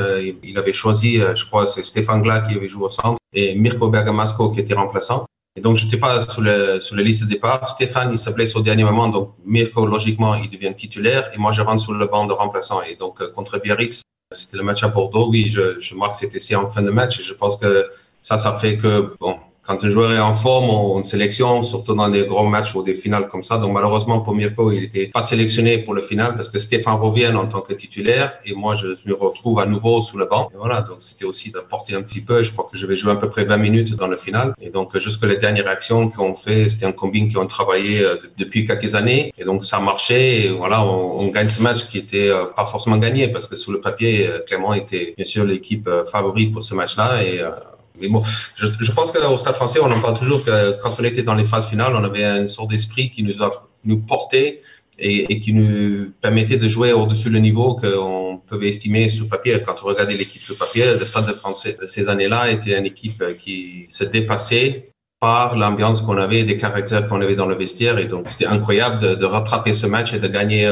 il avait choisi, je crois, c'est Stéphane Glas qui avait joué au centre et Mirko Bergamasco qui était remplaçant. Et donc, je n'étais pas sur la liste de départ. Stéphane, il se blesse au dernier moment. Donc, Mirko, logiquement, il devient titulaire. Et moi, je rentre sur le banc de remplaçant. Et donc, contre Biarritz, c'était le match à Bordeaux. Oui, je marque cet essai en fin de match. Et je pense que ça fait que, bon, quand un joueur est en forme, on sélectionne, surtout dans des grands matchs ou des finales comme ça. Donc, malheureusement, pour Mirko, il n'était pas sélectionné pour le final parce que Stéphane revient en tant que titulaire et moi, je me retrouve à nouveau sous le banc. Et voilà, donc c'était aussi d'apporter un petit peu. Je crois que je vais jouer à peu près 20 minutes dans le final. Et donc, jusque les dernières actions qu'on fait, c'était un combine qui ont travaillé depuis quelques années. Et donc, ça marchait. Et voilà, on gagne ce match qui était pas forcément gagné parce que sur le papier, Clermont était bien sûr l'équipe favorite pour ce match-là. Mais bon, je pense qu'au Stade Français, on en parle toujours que quand on était dans les phases finales, on avait une sorte d'esprit qui nous portait et qui nous permettait de jouer au-dessus du niveau qu'on pouvait estimer sur papier. Quand on regardait l'équipe sur papier, le Stade Français de ces années-là était une équipe qui se dépassait par l'ambiance qu'on avait, des caractères qu'on avait dans le vestiaire. Et donc, c'était incroyable de rattraper ce match et de gagner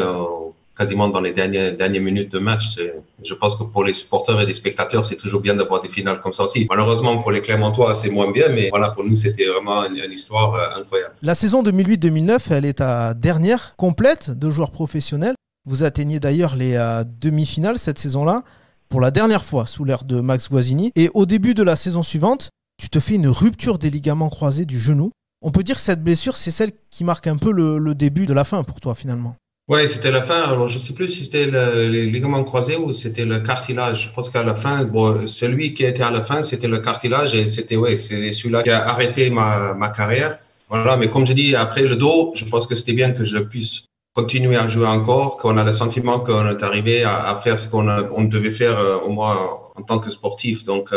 quasiment dans les dernières minutes de match. Je pense que pour les supporters et les spectateurs, c'est toujours bien d'avoir des finales comme ça aussi. Malheureusement, pour les Clermontois, c'est moins bien, mais voilà, pour nous, c'était vraiment une histoire incroyable. La saison 2008-2009, elle est ta dernière complète de joueur professionnel. Vous atteignez d'ailleurs les demi-finales cette saison-là, pour la dernière fois sous l'ère de Max Guazzini. Et au début de la saison suivante, tu te fais une rupture des ligaments croisés du genou. On peut dire que cette blessure, c'est celle qui marque un peu le début de la fin pour toi, finalement. Oui, c'était la fin. Alors, je ne sais plus si c'était les ligaments croisés ou c'était le cartilage. Je pense qu'à la fin, bon, celui qui était à la fin, c'était le cartilage et c'est celui-là qui a arrêté ma carrière. Voilà, mais comme je dis, après le dos, je pense que c'était bien que je puisse continuer à jouer encore, qu'on a le sentiment qu'on est arrivé à faire ce on devait faire au moins en tant que sportif. Donc,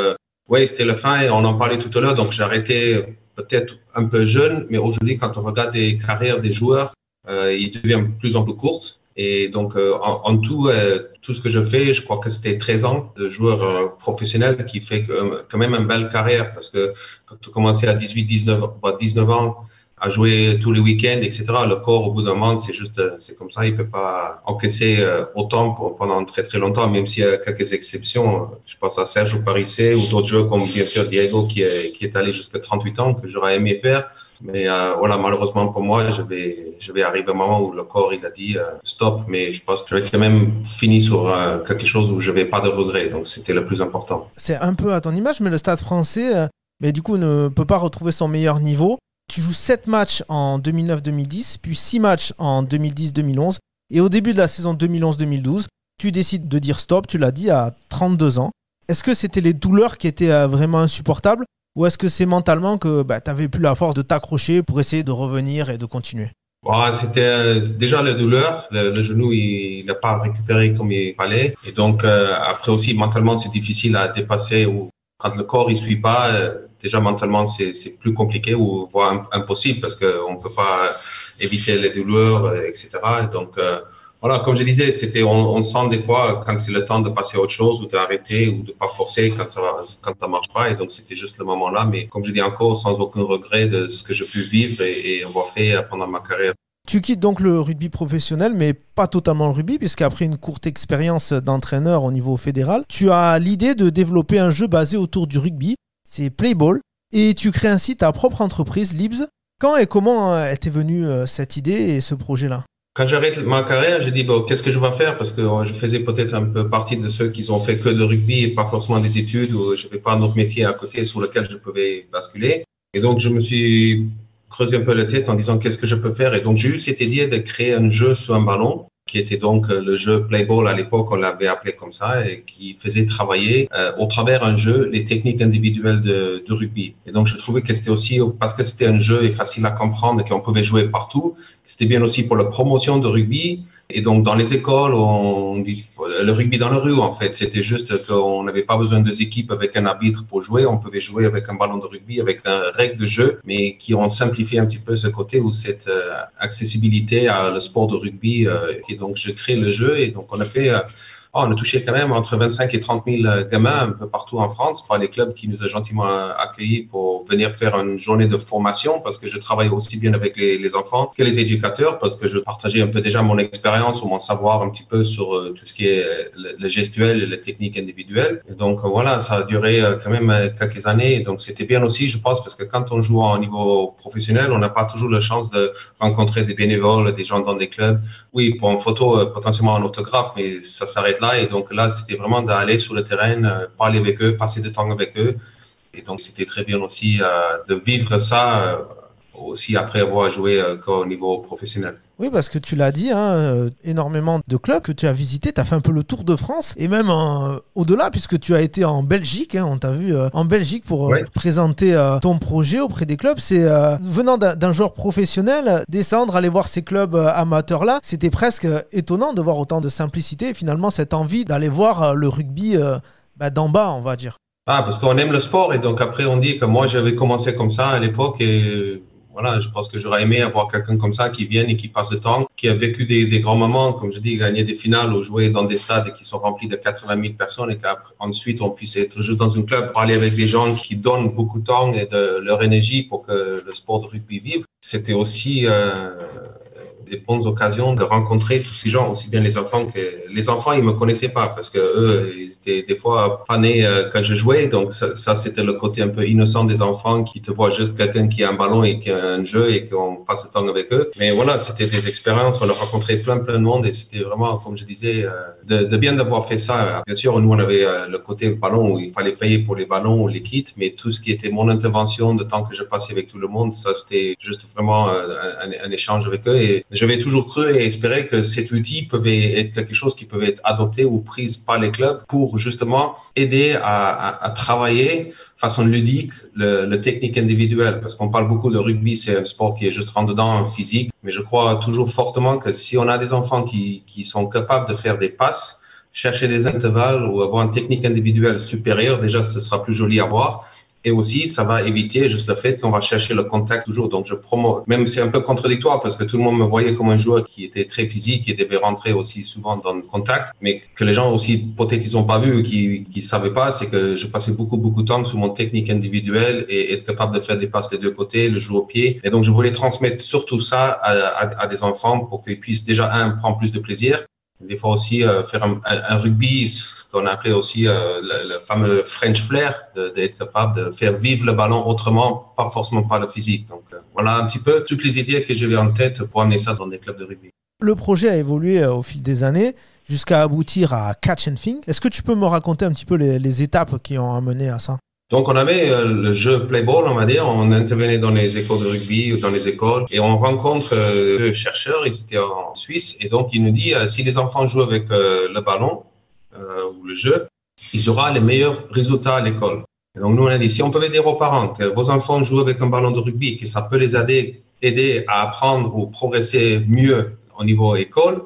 oui, c'était la fin et on en parlait tout à l'heure. Donc, j'ai arrêté peut-être un peu jeune, mais aujourd'hui, quand on regarde les carrières des joueurs, il devient de plus en plus courte. Et donc, en tout, tout ce que je fais, je crois que c'était 13 ans de joueur professionnel qui fait quand même une belle carrière parce que quand tu commences à 18, 19 ans à jouer tous les week-ends, etc., le corps, au bout d'un moment, c'est comme ça, il peut pas encaisser autant pendant très, très longtemps, même s'il y a quelques exceptions. Je pense à Serge au Paris C ou d'autres joueurs comme, bien sûr, Diego qui est allé jusqu'à 38 ans, que j'aurais aimé faire. Mais voilà, malheureusement pour moi, je vais arriver à un moment où le corps il a dit stop. Mais je pense que je vais quand même finir sur quelque chose où je vais pas de regrets. Donc c'était le plus important. C'est un peu à ton image, mais le Stade français, mais du coup, ne peut pas retrouver son meilleur niveau. Tu joues 7 matchs en 2009-2010, puis 6 matchs en 2010-2011. Et au début de la saison 2011-2012, tu décides de dire stop, tu l'as dit, à 32 ans. Est-ce que c'était les douleurs qui étaient vraiment insupportables ou est-ce que c'est mentalement que tu n'avais plus la force de t'accrocher pour essayer de revenir et de continuer? Bon, c'était déjà la douleur. Le genou, il n'a pas récupéré comme il fallait. Et donc, après aussi, mentalement, c'est difficile à dépasser. Ou quand le corps il suit pas, déjà mentalement, c'est plus compliqué ou voire impossible parce qu'on ne peut pas éviter les douleurs, etc. Donc, voilà, comme je disais, on sent des fois quand c'est le temps de passer à autre chose ou d'arrêter ou de pas forcer quand ça marche pas. Et donc, c'était juste le moment là. Mais comme je dis encore, sans aucun regret de ce que j'ai pu vivre et avoir fait pendant ma carrière. Tu quittes donc le rugby professionnel, mais pas totalement le rugby, puisqu'après une courte expérience d'entraîneur au niveau fédéral, tu as l'idée de développer un jeu basé autour du rugby, c'est Playball, et tu crées ainsi ta propre entreprise, Libs. Quand et comment était venue cette idée et ce projet-là? Quand j'arrête ma carrière, j'ai dit, bon, qu'est-ce que je vais faire? Parce que je faisais peut-être un peu partie de ceux qui ont fait que le rugby et pas forcément des études ou je n'avais pas un autre métier à côté sur lequel je pouvais basculer. Et donc, je me suis creusé un peu la tête en disant, qu'est-ce que je peux faire? Et donc, j'ai eu cette idée de créer un jeu sur un ballon qui était donc le jeu Playball à l'époque, on l'avait appelé comme ça, et qui faisait travailler au travers un jeu les techniques individuelles de rugby. Et donc je trouvais que c'était aussi, parce que c'était un jeu et facile à comprendre et qu'on pouvait jouer partout, c'était bien aussi pour la promotion de rugby. Et donc dans les écoles, on dit le rugby dans la rue en fait, c'était juste qu'on n'avait pas besoin de deux équipes avec un arbitre pour jouer, on pouvait jouer avec un ballon de rugby, avec une règle de jeu, mais qui ont simplifié un petit peu ce côté où cette accessibilité à le sport de rugby. Et donc je crée le jeu et donc on a touché quand même entre 25 et 30 000 gamins un peu partout en France par les clubs qui nous ont gentiment accueillis pour venir faire une journée de formation parce que je travaille aussi bien avec les enfants que les éducateurs parce que je partageais un peu déjà mon expérience ou mon savoir un petit peu sur tout ce qui est le gestuel et les techniques individuelles. Et donc voilà, ça a duré quand même quelques années. Donc c'était bien aussi, je pense, parce que quand on joue au niveau professionnel, on n'a pas toujours la chance de rencontrer des bénévoles, des gens dans des clubs. Oui, pour une photo, potentiellement un autographe, mais ça s'arrête là. Et donc là, c'était vraiment d'aller sur le terrain, parler avec eux, passer du temps avec eux. Et donc, c'était très bien aussi de vivre ça aussi après avoir joué au niveau professionnel. Oui, parce que tu l'as dit, énormément de clubs que tu as visités, tu as fait un peu le tour de France et même au-delà, puisque tu as été en Belgique, on t'a vu en Belgique pour présenter ton projet auprès des clubs. C'est venant d'un joueur professionnel, descendre, aller voir ces clubs amateurs-là, c'était presque étonnant de voir autant de simplicité et finalement cette envie d'aller voir le rugby d'en bas, on va dire. Ah, parce qu'on aime le sport et donc après on dit que moi j'avais commencé comme ça à l'époque et voilà, je pense que j'aurais aimé avoir quelqu'un comme ça qui vienne et qui passe le temps, qui a vécu des grands moments, comme je dis, gagner des finales ou jouer dans des stades qui sont remplis de 80 000 personnes et qu'ensuite on puisse être juste dans un club, parler avec des gens qui donnent beaucoup de temps et de leur énergie pour que le sport de rugby vive. C'était aussi des bonnes occasions de rencontrer tous ces gens, aussi bien les enfants que les enfants, ils me connaissaient pas parce que eux, ils étaient des fois pas nés quand je jouais. Donc ça c'était le côté un peu innocent des enfants qui te voient juste quelqu'un qui a un ballon et qui a un jeu et qu'on passe le temps avec eux. Mais voilà, c'était des expériences. On a rencontré plein de monde et c'était vraiment, comme je disais, de bien d'avoir fait ça. Bien sûr, nous on avait le côté ballon où il fallait payer pour les ballons ou les kits, mais tout ce qui était mon intervention de temps que je passais avec tout le monde, ça c'était juste vraiment un échange avec eux. Et j'avais toujours cru et espéré que cet outil pouvait être quelque chose qui pouvait être adopté ou pris par les clubs pour justement aider à travailler façon ludique le technique individuelle. Parce qu'on parle beaucoup de rugby, c'est un sport qui est juste rentre dedans, physique. Mais je crois toujours fortement que si on a des enfants qui sont capables de faire des passes, chercher des intervalles ou avoir une technique individuelle supérieure, déjà ce sera plus joli à voir. Et aussi, ça va éviter juste le fait qu'on va chercher le contact toujours. Donc, je promo, même c'est un peu contradictoire parce que tout le monde me voyait comme un joueur qui était très physique, qui devait rentrer aussi souvent dans le contact, mais que les gens aussi, peut-être ils n'ont pas vu, qui savaient pas, c'est que je passais beaucoup de temps sur mon technique individuelle et être capable de faire des passes des deux côtés, le jeu au pied. Et donc, je voulais transmettre surtout ça à des enfants pour qu'ils puissent déjà, prendre plus de plaisir. Des fois aussi faire un rugby, ce qu'on appelait aussi le fameux French flair, d'être capable de faire vivre le ballon autrement, pas forcément par le physique. Donc voilà un petit peu toutes les idées que j'avais en tête pour amener ça dans des clubs de rugby. Le projet a évolué au fil des années jusqu'à aboutir à Catch and Think. Est-ce que tu peux me raconter un petit peu les étapes qui ont amené à ça? Donc, on avait le jeu play ball, on va dire. On intervenait dans les écoles de rugby ou dans les écoles et on rencontre deux chercheurs, ils étaient en Suisse. Et donc, il nous dit, si les enfants jouent avec le ballon ou le jeu, ils auront les meilleurs résultats à l'école. Et donc, nous, on a dit, si on peut dire aux parents que vos enfants jouent avec un ballon de rugby, que ça peut les aider à apprendre ou progresser mieux au niveau école,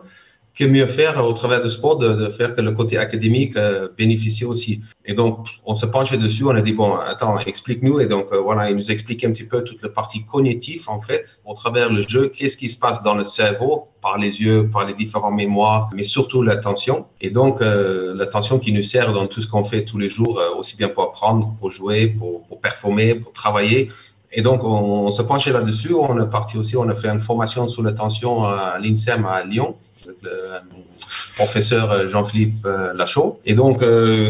que mieux faire au travers du sport, de faire que le côté académique bénéficie aussi. Et donc, on se penchait dessus, on a dit, bon, attends, explique-nous. Et donc, voilà, il nous expliquait un petit peu toute la partie cognitive, en fait, au travers le jeu, qu'est-ce qui se passe dans le cerveau, par les yeux, par les différentes mémoires, mais surtout l'attention. Et donc, l'attention qui nous sert dans tout ce qu'on fait tous les jours, aussi bien pour apprendre, pour jouer, pour performer, pour travailler. Et donc, on se penchait là-dessus. On est parti aussi, on a fait une formation sur l'attention à l'INSERM à Lyon, avec le professeur Jean-Philippe Lachaud. Et donc,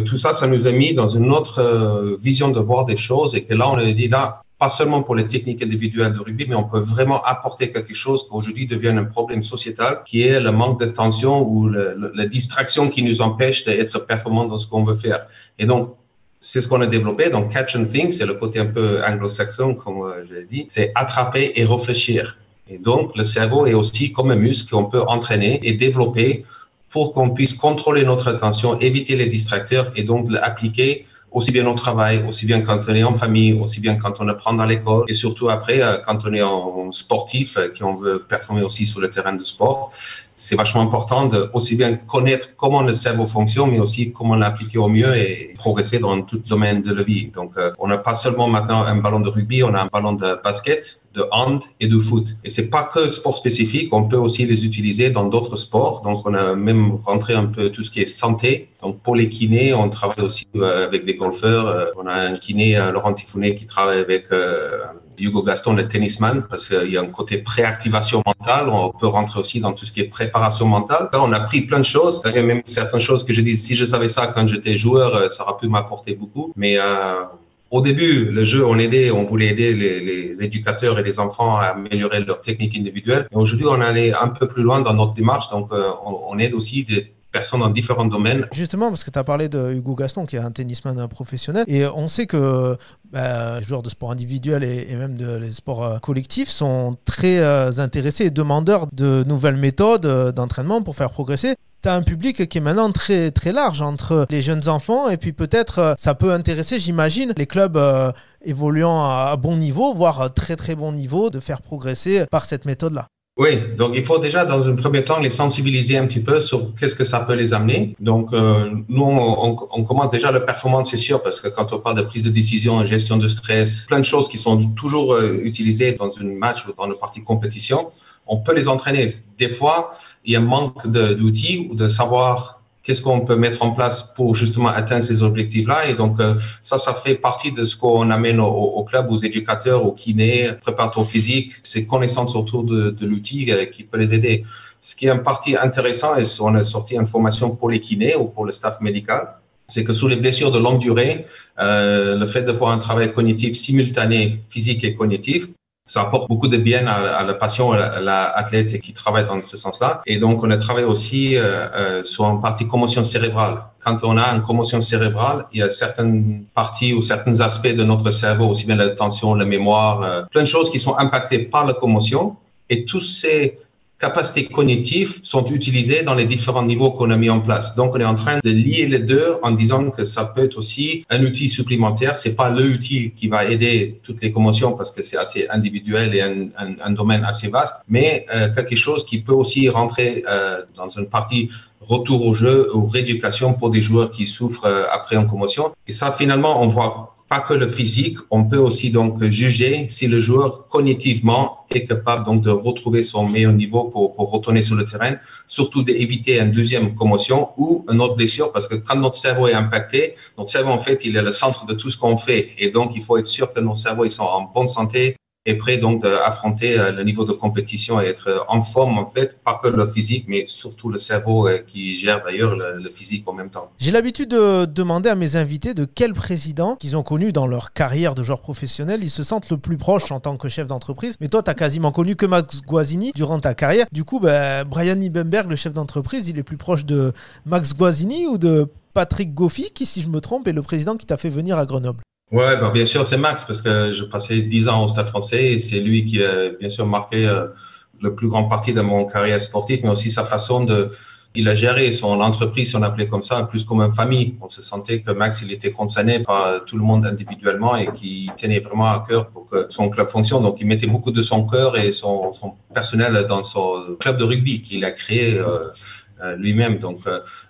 tout ça, ça nous a mis dans une autre vision de voir des choses et que là, on a dit là, pas seulement pour les techniques individuelles de rugby, mais on peut vraiment apporter quelque chose qui aujourd'hui devient un problème sociétal, qui est le manque d'attention ou la distraction qui nous empêche d'être performants dans ce qu'on veut faire. Et donc, c'est ce qu'on a développé. Donc, Catch and Think, c'est le côté un peu anglo-saxon, comme je l'ai dit, c'est attraper et réfléchir. Et donc, le cerveau est aussi comme un muscle qu'on peut entraîner et développer pour qu'on puisse contrôler notre attention, éviter les distracteurs et donc l'appliquer aussi bien au travail, aussi bien quand on est en famille, aussi bien quand on apprend dans l'école et surtout après quand on est en sportif, qu'on veut performer aussi sur le terrain de sport. C'est vachement important de aussi bien connaître comment le cerveau fonctionne, mais aussi comment l'appliquer au mieux et progresser dans tout domaine de la vie. Donc, on n'a pas seulement maintenant un ballon de rugby, on a un ballon de basket, de hand et de foot. Et c'est pas que sport spécifique, on peut aussi les utiliser dans d'autres sports. Donc, on a même rentré un peu tout ce qui est santé. Donc, pour les kinés, on travaille aussi avec des golfeurs. On a un kiné, Laurent Tifounet, qui travaille avec Hugo Gaston, le tennisman, parce qu'il y a un côté préactivation mentale. On peut rentrer aussi dans tout ce qui est préparation mentale. Là, on a appris plein de choses. Il y a même certaines choses que je dis, si je savais ça quand j'étais joueur, ça aurait pu m'apporter beaucoup. Mais au début, le jeu, on voulait aider les éducateurs et les enfants à améliorer leur technique individuelle. Et aujourd'hui, on allait un peu plus loin dans notre démarche. Donc, on aide aussi des personnes dans différents domaines. Justement, parce que tu as parlé de Hugo Gaston, qui est un tennisman professionnel, et on sait que les joueurs de sport individuel et même les sports collectifs sont très intéressés et demandeurs de nouvelles méthodes d'entraînement pour faire progresser. Tu as un public qui est maintenant très, très large entre les jeunes enfants et puis peut-être ça peut intéresser, j'imagine, les clubs évoluant à bon niveau, voire très très bon niveau, de faire progresser par cette méthode-là. Oui, donc il faut déjà dans un premier temps les sensibiliser un petit peu sur qu'est-ce que ça peut les amener. Donc nous, on commence déjà la performance, c'est sûr, parce que quand on parle de prise de décision, gestion de stress, plein de choses qui sont toujours utilisées dans une match ou dans une partie compétition, on peut les entraîner. Des fois, il y a un manque d'outils ou de savoir qu'est-ce qu'on peut mettre en place pour justement atteindre ces objectifs-là. Et donc, ça fait partie de ce qu'on amène au club, aux éducateurs, aux kinés, préparateurs physiques, ces connaissances autour de l'outil qui peut les aider. Ce qui est une partie intéressante, et on a sorti une formation pour les kinés ou pour le staff médical, c'est que sur les blessures de longue durée, le fait de faire un travail cognitif simultané, physique et cognitif, ça apporte beaucoup de bien à la patient, à l'athlète qui travaille dans ce sens-là. Et donc, on a travaillé aussi sur une partie commotion cérébrale. Quand on a une commotion cérébrale, il y a certaines parties ou certains aspects de notre cerveau, aussi bien l'attention, la mémoire, plein de choses qui sont impactées par la commotion. Et tous ces capacités cognitives sont utilisées dans les différents niveaux qu'on a mis en place. Donc, on est en train de lier les deux en disant que ça peut être aussi un outil supplémentaire. C'est pas le outil qui va aider toutes les commotions parce que c'est assez individuel et un domaine assez vaste, mais quelque chose qui peut aussi rentrer dans une partie retour au jeu ou rééducation pour des joueurs qui souffrent après une commotion. Et ça, finalement, on voit pas que le physique, on peut aussi donc juger si le joueur cognitivement est capable donc de retrouver son meilleur niveau pour retourner sur le terrain, surtout d'éviter une deuxième commotion ou une autre blessure, parce que quand notre cerveau est impacté, notre cerveau en fait il est le centre de tout ce qu'on fait, et donc il faut être sûr que nos cerveaux ils sont en bonne santé et prêt donc d'affronter le niveau de compétition et être en forme en fait, pas que le physique, mais surtout le cerveau qui gère d'ailleurs le physique en même temps. J'ai l'habitude de demander à mes invités de quel président qu'ils ont connu dans leur carrière de joueur professionnel ils se sentent le plus proche en tant que chef d'entreprise. Mais toi, tu n'as quasiment connu que Max Guazzini durant ta carrière. Du coup, Brian Liebenberg, le chef d'entreprise, il est plus proche de Max Guazzini ou de Patrick Goffy, qui, si je me trompe, est le président qui t'a fait venir à Grenoble? Ouais, bien sûr, c'est Max, parce que je passais 10 ans au Stade Français et c'est lui qui a bien sûr marqué le plus grand partie de mon carrière sportive, mais aussi sa façon il a géré son entreprise, si on appelait comme ça, plus comme une famille. On se sentait que Max, il était concerné par tout le monde individuellement et qu'il tenait vraiment à cœur pour que son club fonctionne. Donc, il mettait beaucoup de son cœur et son personnel dans son club de rugby qu'il a créé lui-même. Donc,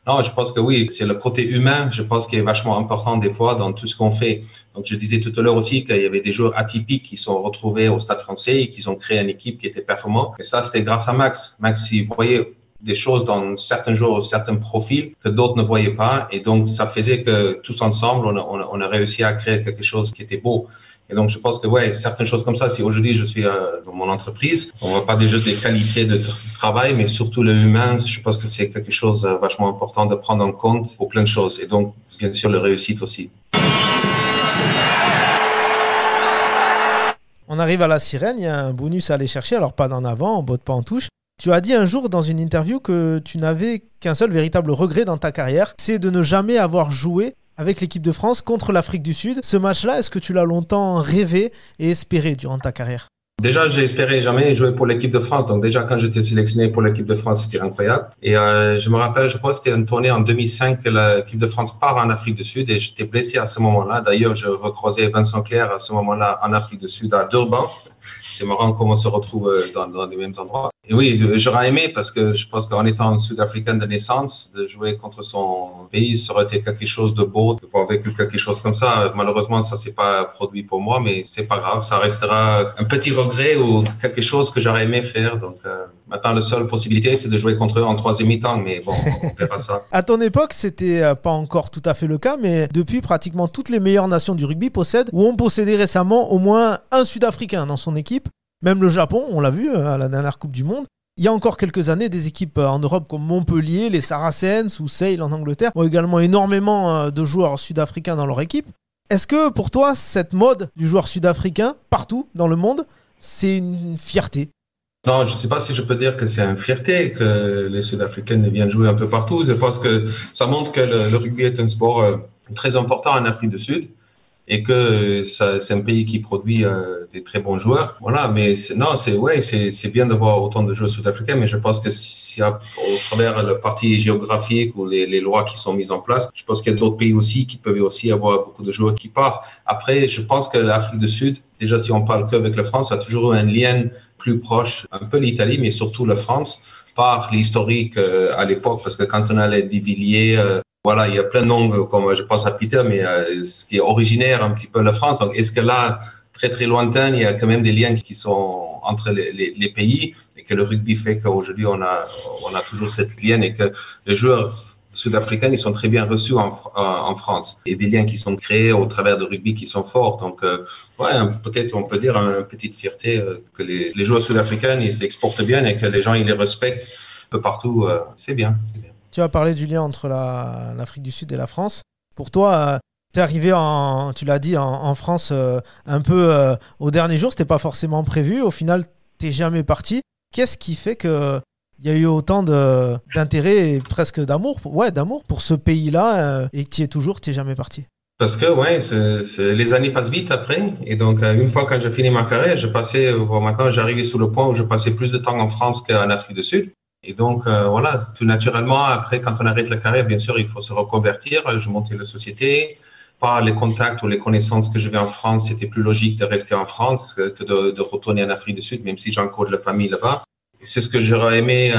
non, je pense que oui, c'est le côté humain, je pense, qui est vachement important des fois dans tout ce qu'on fait. Donc, je disais tout à l'heure aussi qu'il y avait des joueurs atypiques qui sont retrouvés au Stade Français et qui ont créé une équipe qui était performante. Et ça, c'était grâce à Max. Max, il voyait des choses dans certains joueurs, certains profils que d'autres ne voyaient pas. Et donc, ça faisait que tous ensemble, on a réussi à créer quelque chose qui était beau. Et donc, je pense que, ouais, certaines choses comme ça, si aujourd'hui je suis dans mon entreprise, on ne voit pas déjà des qualités de travail, mais surtout le humain, je pense que c'est quelque chose de vachement important de prendre en compte pour plein de choses. Et donc, bien sûr, le réussite aussi. On arrive à la sirène, il y a un bonus à aller chercher, alors pas d'en avant, on botte pas en touche. Tu as dit un jour dans une interview que tu n'avais qu'un seul véritable regret dans ta carrière, c'est de ne jamais avoir joué avec l'équipe de France contre l'Afrique du Sud. Ce match-là, est-ce que tu l'as longtemps rêvé et espéré durant ta carrière? Déjà, j'ai espéré jamais jouer pour l'équipe de France. Donc déjà, quand j'étais sélectionné pour l'équipe de France, c'était incroyable. Et je me rappelle, je crois que c'était une tournée en 2005 que l'équipe de France part en Afrique du Sud et j'étais blessé à ce moment-là. D'ailleurs, je recroisais Vincent Clerc à ce moment-là en Afrique du Sud, à Durban. C'est marrant comment on se retrouve dans les mêmes endroits. Et oui, j'aurais aimé parce que je pense qu'en étant sud-africain de naissance, de jouer contre son pays, ça aurait été quelque chose de beau, d'avoir vécu quelque chose comme ça. Malheureusement, ça s'est pas produit pour moi, mais c'est pas grave. Ça restera un petit regret ou quelque chose que j'aurais aimé faire. Donc maintenant, la seule possibilité, c'est de jouer contre eux en troisième mi-temps, mais bon, on verra ça. À ton époque, c'était pas encore tout à fait le cas, mais depuis, pratiquement toutes les meilleures nations du rugby possèdent ou ont possédé récemment au moins un Sud-Africain dans son équipe. Même le Japon, on l'a vu à la dernière Coupe du Monde. Il y a encore quelques années, des équipes en Europe comme Montpellier, les Saracens ou Sale en Angleterre ont également énormément de joueurs sud-africains dans leur équipe. Est-ce que pour toi, cette mode du joueur sud-africain partout dans le monde, c'est une fierté? Non, je ne sais pas si je peux dire que c'est une fierté que les Sud-Africains viennent jouer un peu partout. Je pense que ça montre que le rugby est un sport très important en Afrique du Sud et que c'est un pays qui produit des très bons joueurs. Voilà, mais c'est bien d'avoir autant de joueurs sud-africains, mais je pense que au travers la partie géographique ou les lois qui sont mises en place, je pense qu'il y a d'autres pays aussi qui peuvent aussi avoir beaucoup de joueurs qui partent. Après, je pense que l'Afrique du Sud, déjà si on parle qu'avec la France, a toujours eu un lien plus proche, un peu l'Italie, mais surtout la France, par l'historique à l'époque, parce que quand on allait des Villiers, voilà, il y a plein de noms, comme je pense à Peter, mais ce qui est originaire un petit peu de la France. Donc, est-ce que là, très très lointain, il y a quand même des liens qui sont entre les pays et que le rugby fait qu'aujourd'hui, on a toujours cette lien et que les joueurs sud-africains, ils sont très bien reçus en France. Et des liens qui sont créés au travers de rugby qui sont forts. Donc, peut-être on peut dire une petite fierté que les joueurs sud-africains, ils s'exportent bien et que les gens, ils les respectent un peu partout. C'est bien. Tu as parlé du lien entre l'Afrique du Sud et la France. Pour toi, tu es arrivé, tu l'as dit, en France un peu au dernier jour. Ce n'était pas forcément prévu. Au final, tu n'es jamais parti. Qu'est-ce qui fait qu'il y a eu autant d'intérêt et presque d'amour pour ce pays-là et que tu y es toujours, tu n'es jamais parti? Parce que les années passent vite après. Et donc, une fois que j'ai fini ma carrière, maintenant, j'arrivais sur le point où je passais plus de temps en France qu'en Afrique du Sud. Et donc, voilà, tout naturellement, après, quand on arrête la carrière, bien sûr, il faut se reconvertir. Je montais la société. Par les contacts ou les connaissances que j'avais en France, c'était plus logique de rester en France que de retourner en Afrique du Sud, même si j'ai encore de la famille là-bas. C'est ce que j'aurais aimé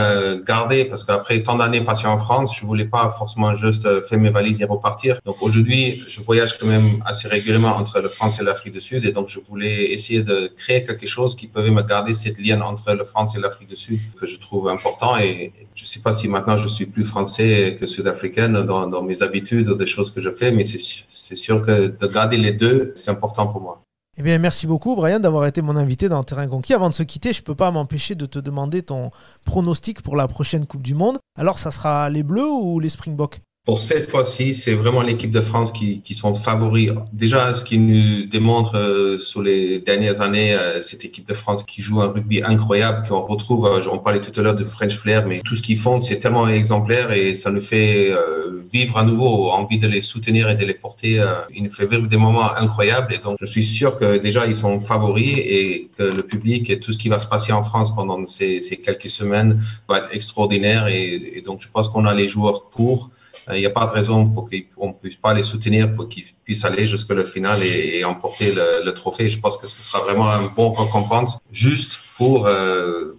garder parce qu'après tant d'années passées en France, je voulais pas forcément juste faire mes valises et repartir. Donc aujourd'hui, je voyage quand même assez régulièrement entre la France et l'Afrique du Sud et donc je voulais essayer de créer quelque chose qui pouvait me garder cette lien entre la France et l'Afrique du Sud que je trouve important et je sais pas si maintenant je suis plus français que sud-africain dans mes habitudes ou des choses que je fais, mais c'est sûr que de garder les deux, c'est important pour moi. Eh bien, merci beaucoup, Brian, d'avoir été mon invité dans Terrain Conquis. Avant de se quitter, je ne peux pas m'empêcher de te demander ton pronostic pour la prochaine Coupe du Monde. Alors, ça sera les Bleus ou les Springboks? Pour cette fois-ci, c'est vraiment l'équipe de France qui sont favoris. Déjà, ce qui nous démontre sur les dernières années, cette équipe de France qui joue un rugby incroyable, qu'on retrouve, on parlait tout à l'heure de French Flair, mais tout ce qu'ils font, c'est tellement exemplaire et ça nous fait vivre à nouveau, envie de les soutenir et de les porter. Il nous fait vivre des moments incroyables et donc je suis sûr que déjà, ils sont favoris et que le public et tout ce qui va se passer en France pendant ces quelques semaines va être extraordinaire et donc je pense qu'on a les joueurs pour. Il n'y a pas de raison pour qu'on ne puisse pas les soutenir pour qu'ils puissent aller jusqu'à le final et emporter le trophée. Je pense que ce sera vraiment un bon récompense juste pour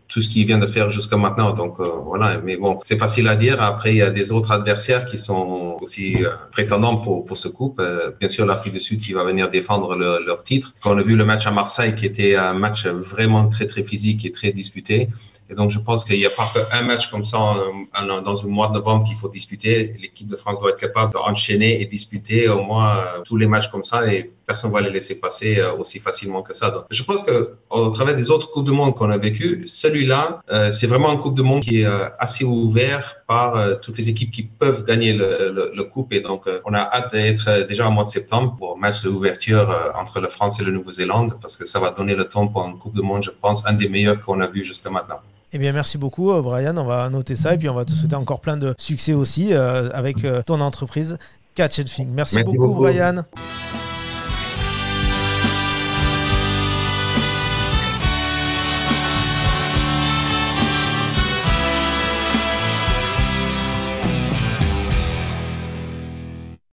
tout ce qu'ils viennent de faire jusqu'à maintenant. Donc voilà, mais bon, c'est facile à dire. Après, il y a des autres adversaires qui sont aussi prétendants pour ce coupe. Bien sûr, l'Afrique du Sud qui va venir défendre leur titre. Quand on a vu le match à Marseille, qui était un match vraiment très, très physique et très disputé. Et donc, je pense qu'il n'y a pas qu'un match comme ça dans le mois de novembre qu'il faut disputer. L'équipe de France doit être capable d'enchaîner et disputer au moins tous les matchs comme ça et personne ne va les laisser passer aussi facilement que ça. Donc, je pense qu'au travers des autres Coupes du Monde qu'on a vécues, celui-là, c'est vraiment une Coupe du Monde qui est assez ouvert par toutes les équipes qui peuvent gagner le Coupe. Et donc, on a hâte d'être déjà au mois de septembre pour un match d'ouverture entre la France et la Nouvelle-Zélande parce que ça va donner le temps pour une Coupe du Monde, je pense, un des meilleurs qu'on a vu jusqu'à maintenant. Eh bien, merci beaucoup, Brian. On va noter ça et puis on va te souhaiter encore plein de succès aussi avec ton entreprise Catch and Think. Merci beaucoup, Brian.